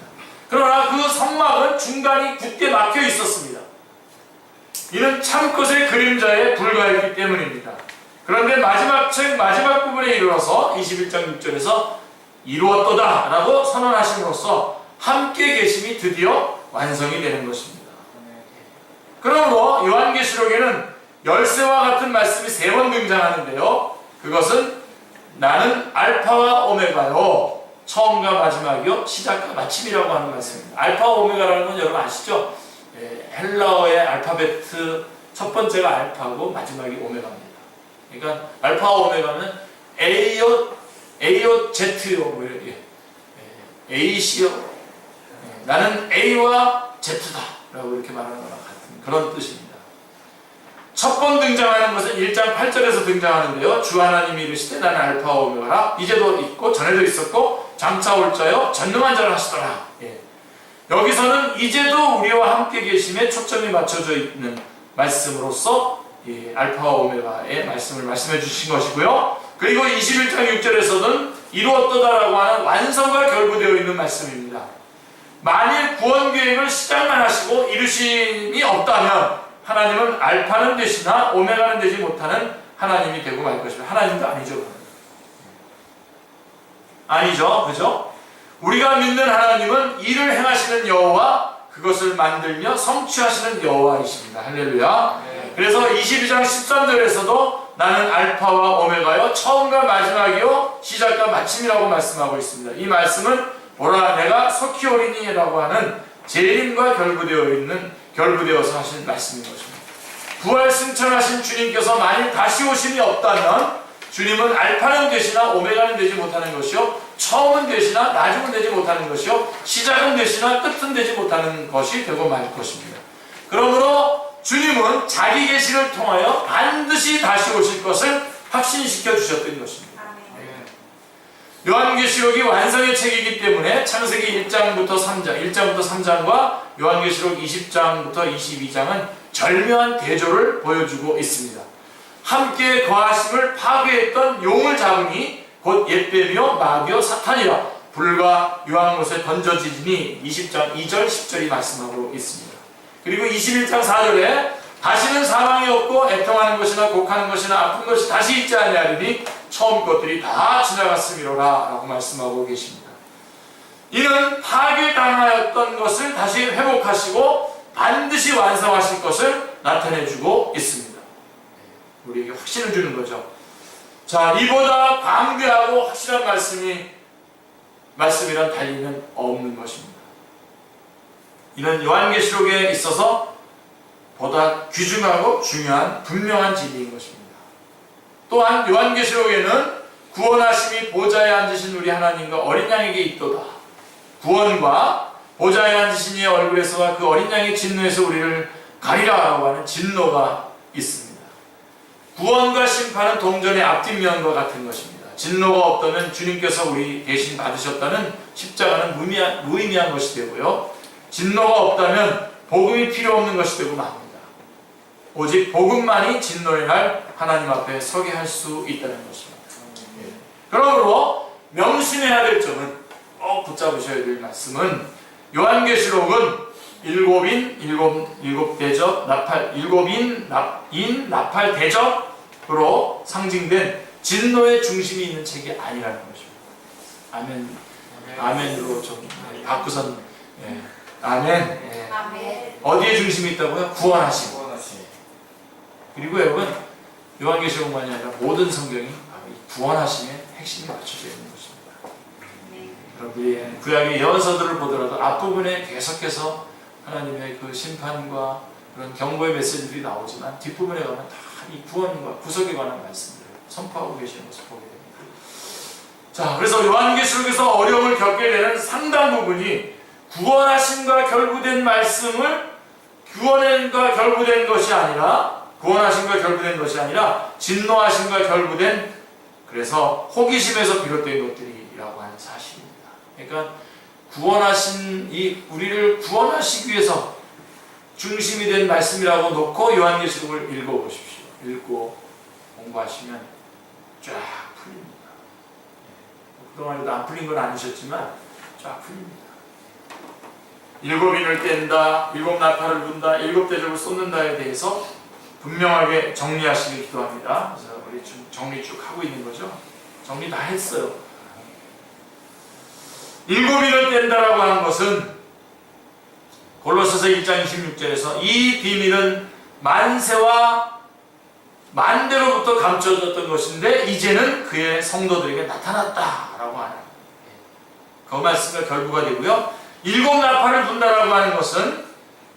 그러나 그 성막은 중간이 굳게 막혀 있었습니다. 이는 참것의 그림자에 불과했기 때문입니다. 그런데 마지막 책 마지막 부분에 이르러서 21장 6절에서 이루었도다 라고 선언하심으로써 함께 계심이 드디어 완성이 되는 것입니다. 그러므로 요한계시록에는 열쇠와 같은 말씀이 3번 등장하는데요. 그것은 나는 알파와 오메가요, 처음과 마지막이요, 시작과 마침이라고 하는 말씀입니다. 알파와 오메가라는 건 여러분 아시죠? 헬라어의 알파베트 첫 번째가 알파고 마지막이 오메가입니다. 그러니까 알파와 오메가는 A요, Z요, 뭐 이렇게 A시요, 나는 A와 Z다 라고 이렇게 말하는 거랑 같은 그런 뜻입니다. 첫 번 등장하는 것은 1장 8절에서 등장하는데요. 주 하나님이 이르시되 나는 알파와 오메가라. 이제도 있고 전에도 있었고 장차 올 자요 전능한 자를 하시더라. 예. 여기서는 이제도 우리와 함께 계심에 초점이 맞춰져 있는 말씀으로서 알파와 오메가의 말씀을 말씀해 주신 것이고요. 그리고 21장 6절에서는 이루었도다라고 하는 완성과 결부되어 있는 말씀입니다. 만일 구원 계획을 시작만 하시고 이루심이 없다면 하나님은 알파는 되시나 오메가는 되지 못하는 하나님이 되고 말 것입니다. 하나님도 아니죠. 아니죠. 그죠? 우리가 믿는 하나님은 일을 행하시는 여호와, 그것을 만들며 성취하시는 여호와이십니다. 할렐루야. 네. 그래서 22장 13절에서도 나는 알파와 오메가요, 처음과 마지막이요, 시작과 마침이라고 말씀하고 있습니다. 이 말씀은 보라 내가 속히 오리니라고 하는 재림과 결부되어서 하신 말씀인 것입니다. 부활 승천하신 주님께서 만일 다시 오심이 없다면 주님은 알파는 되시나 오메가는 되지 못하는 것이요, 처음은 되시나 나중은 되지 못하는 것이요, 시작은 되시나 끝은 되지 못하는 것이 되고 말 것입니다. 그러므로 주님은 자기 계시를 통하여 반드시 다시 오실 것을 확신시켜 주셨던 것입니다. 요한계시록이 완성의 책이기 때문에 창세기 1장부터 3장과 요한계시록 20장부터 22장은 절묘한 대조를 보여주고 있습니다. 함께 거하심을 파괴했던 용을 잡으니 곧 옛뱀이요 마귀요 사탄이라 불과 유황못에 던져지니 20장 2절 10절이 말씀하고 있습니다. 그리고 21장 4절에 다시는 사망이 없고 애통하는 것이나 곡하는 것이나 아픈 것이 다시 있지 아니하리니 처음 것들이 다 지나갔음이로라 라고 말씀하고 계십니다. 이는 파괴당하였던 것을 다시 회복하시고 반드시 완성하실 것을 나타내주고 있습니다. 우리에게 확신을 주는 거죠. 자, 이보다 광대하고 확실한 말씀이란 달리는 없는 것입니다. 이는 요한계시록에 있어서 보다 귀중하고 중요한 분명한 진리인 것입니다. 또한 요한계시록에는 구원하심이 보좌에 앉으신 우리 하나님과 어린 양에게 있도다. 구원과 보좌에 앉으신 이의 얼굴에서와 그 어린 양의 진노에서 우리를 가리라라고 하는 진노가 있습니다. 구원과 심판은 동전의 앞뒷면과 같은 것입니다. 진노가 없다면 주님께서 우리 대신 받으셨다는 십자가는 무의미한 것이 되고요, 진노가 없다면 복음이 필요 없는 것이 되고 맙니다. 오직 복음만이 진노의 날 하나님 앞에 서게 할 수 있다는 것입니다. 그러므로 명심해야 될 점은, 꼭 붙잡으셔야 될 말씀은, 요한계시록은 일곱 대접, 나팔 대접으로 상징된 진노의 중심이 있는 책이 아니라는 것입니다. 아멘으로 좀 바꾸선, 아멘. 어디에 중심이 있다고요? 구원하심. 그리고 여러분, 요한계시록만이 아니라 모든 성경이 이 구원하심의 핵심이 맞춰져 있는 것입니다. 여러분, 구약의 예언서들을 보더라도 앞부분에 계속해서 하나님의 그 심판과 그런 경고의 메시지들이 나오지만 뒷부분에 가면 다 이 구원과 구속에 관한 말씀들을 선포하고 계시는 것을 보게 됩니다. 자, 그래서 요한계시록에서 어려움을 겪게 되는 상당 부분이 구원하심과 결부된 말씀을 구원과 결부된 것이 아니라 진노하심과 결부된, 그래서 호기심에서 비롯된 것들이라고 하는 사실입니다. 그러니까 구원하신 우리를 구원하시기 위해서 중심이 된 말씀이라고 놓고 요한계시록을 읽어보십시오. 읽고 공부하시면 쫙 풀립니다. 그동안에도 안 풀린 건 아니셨지만 쫙 풀립니다. 7인을 뗀다, 7나팔을 분다, 7대접을 쏟는다에 대해서 분명하게 정리하시길 기도합니다. 그래서 우리 좀 정리 쭉 하고 있는 거죠. 정리 다 했어요. 7인을 뗀다라고 하는 것은 골로새서 1장 26절에서 이 비밀은 만세와 만대로부터 감춰졌던 것인데 이제는 그의 성도들에게 나타났다라고 하는 그 말씀과 결부가 되고요. 7나팔을 분다라고 하는 것은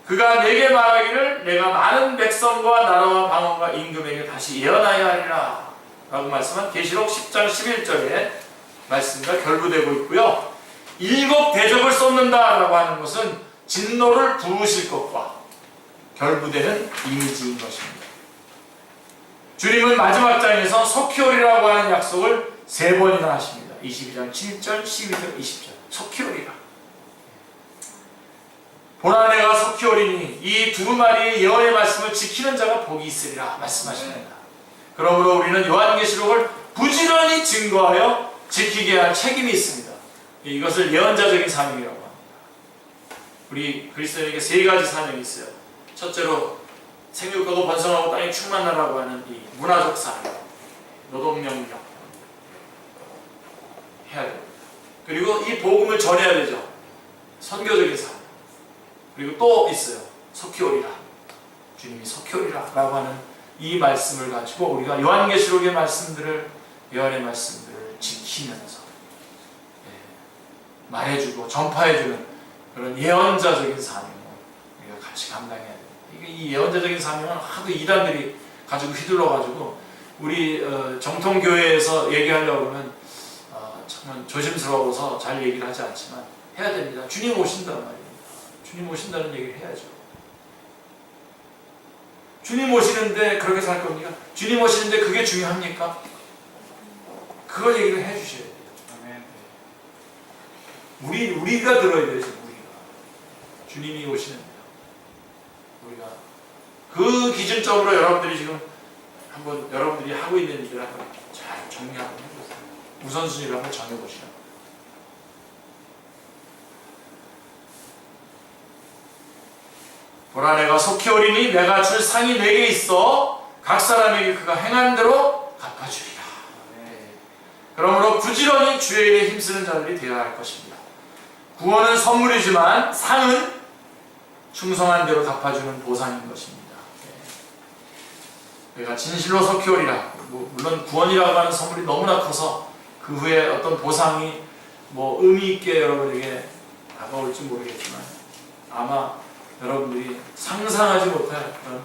그가 내게 말하기를 내가 많은 백성과 나라와 방언과 임금에게 다시 예언하여 하리라 라고 말씀한 계시록 10장 11절의 말씀과 결부되고 있고요. 7대접을 쏟는다라고 하는 것은 진노를 부으실 것과 결부되는 이미지인 것입니다. 주님은 마지막 장에서 속히 오리라고 하는 약속을 3번이나 하십니다. 22장 7절, 12절, 20절. 속히 오리라. 보라 내가 속히 오리니 이 두루마리의 예언의 말씀을 지키는 자가 복이 있으리라 말씀하십니다. 그러므로 우리는 요한계시록을 부지런히 증거하여 지키게 할 책임이 있습니다. 이것을 예언자적인 사명이라고 합니다. 우리 그리스도인에게 3가지 사명이 있어요. 첫째로 생육하고 번성하고 땅에 충만하라고 하는 이 문화적 사명, 노동명령 해야 됩니다. 그리고 이 복음을 전해야 되죠. 선교적인 사명. 그리고 또 있어요. 속히 오리라. 주님이 속히 오리라 라고 하는 이 말씀을 가지고 우리가 요한계시록의 말씀들을, 예언의 말씀들을 지키면서 말해주고 전파해주는 그런 예언자적인 사명을 우리가 같이 감당해야 됩니다. 이 예언자적인 사명은 하도 이단들이 가지고 휘둘러가지고 우리 정통교회에서 얘기하려고 하면 정말 조심스러워서 잘 얘기를 하지 않지만 해야 됩니다. 주님 오신다는 말입니다. 주님 오신다는 얘기를 해야죠. 주님 오시는데 그렇게 살 겁니까? 주님 오시는데 그게 중요합니까? 그걸 얘기를 해주셔야 돼요. 우리가 들어야 되죠. 우리가 주님이 오시는데 우리가 그 기준점으로 여러분들이 지금 한번 여러분들이 하고 있는 일을 한번 잘 정리 한번 해보세요. 우선순위를 한번 정해보시라고. 보라 내가 속히 오리니 내가 줄 상이 내게 있어 각 사람에게 그가 행한 대로 갚아주리라. 그러므로 부지런히 주의 일에 힘쓰는 자들이 되어야 할 것입니다. 구원은 선물이지만 상은 충성한 대로 갚아주는 보상인 것입니다. 내가 진실로 속히 오리라. 물론 구원이라고 하는 선물이 너무나 커서 그 후에 어떤 보상이 의미 있게 여러분에게 다가올지 모르겠지만 아마 여러분들이 상상하지 못할 그런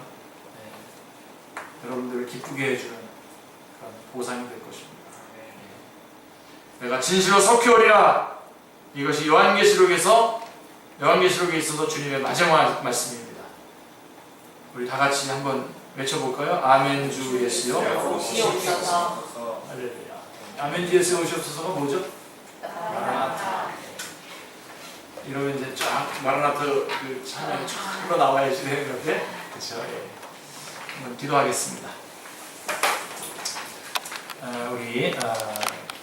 여러분들을 기쁘게 해주는 그런 보상이 될 것입니다. 내가 진실로 속히 오리라. 이것이 요한계시록에 있어서 주님의 마지막 말씀입니다. 우리 다 같이 한번 외쳐볼까요? 아멘 주 예수여 오시옵소서. 할렐루야. 아멘 주 예수여 오시옵소서가 뭐죠? 마라나타. 이러면 이제 쫙 마라나타 그 찬양이 쫙 흘러나와야지 되는 건데, 그렇죠? 예. 한번 기도하겠습니다. 우리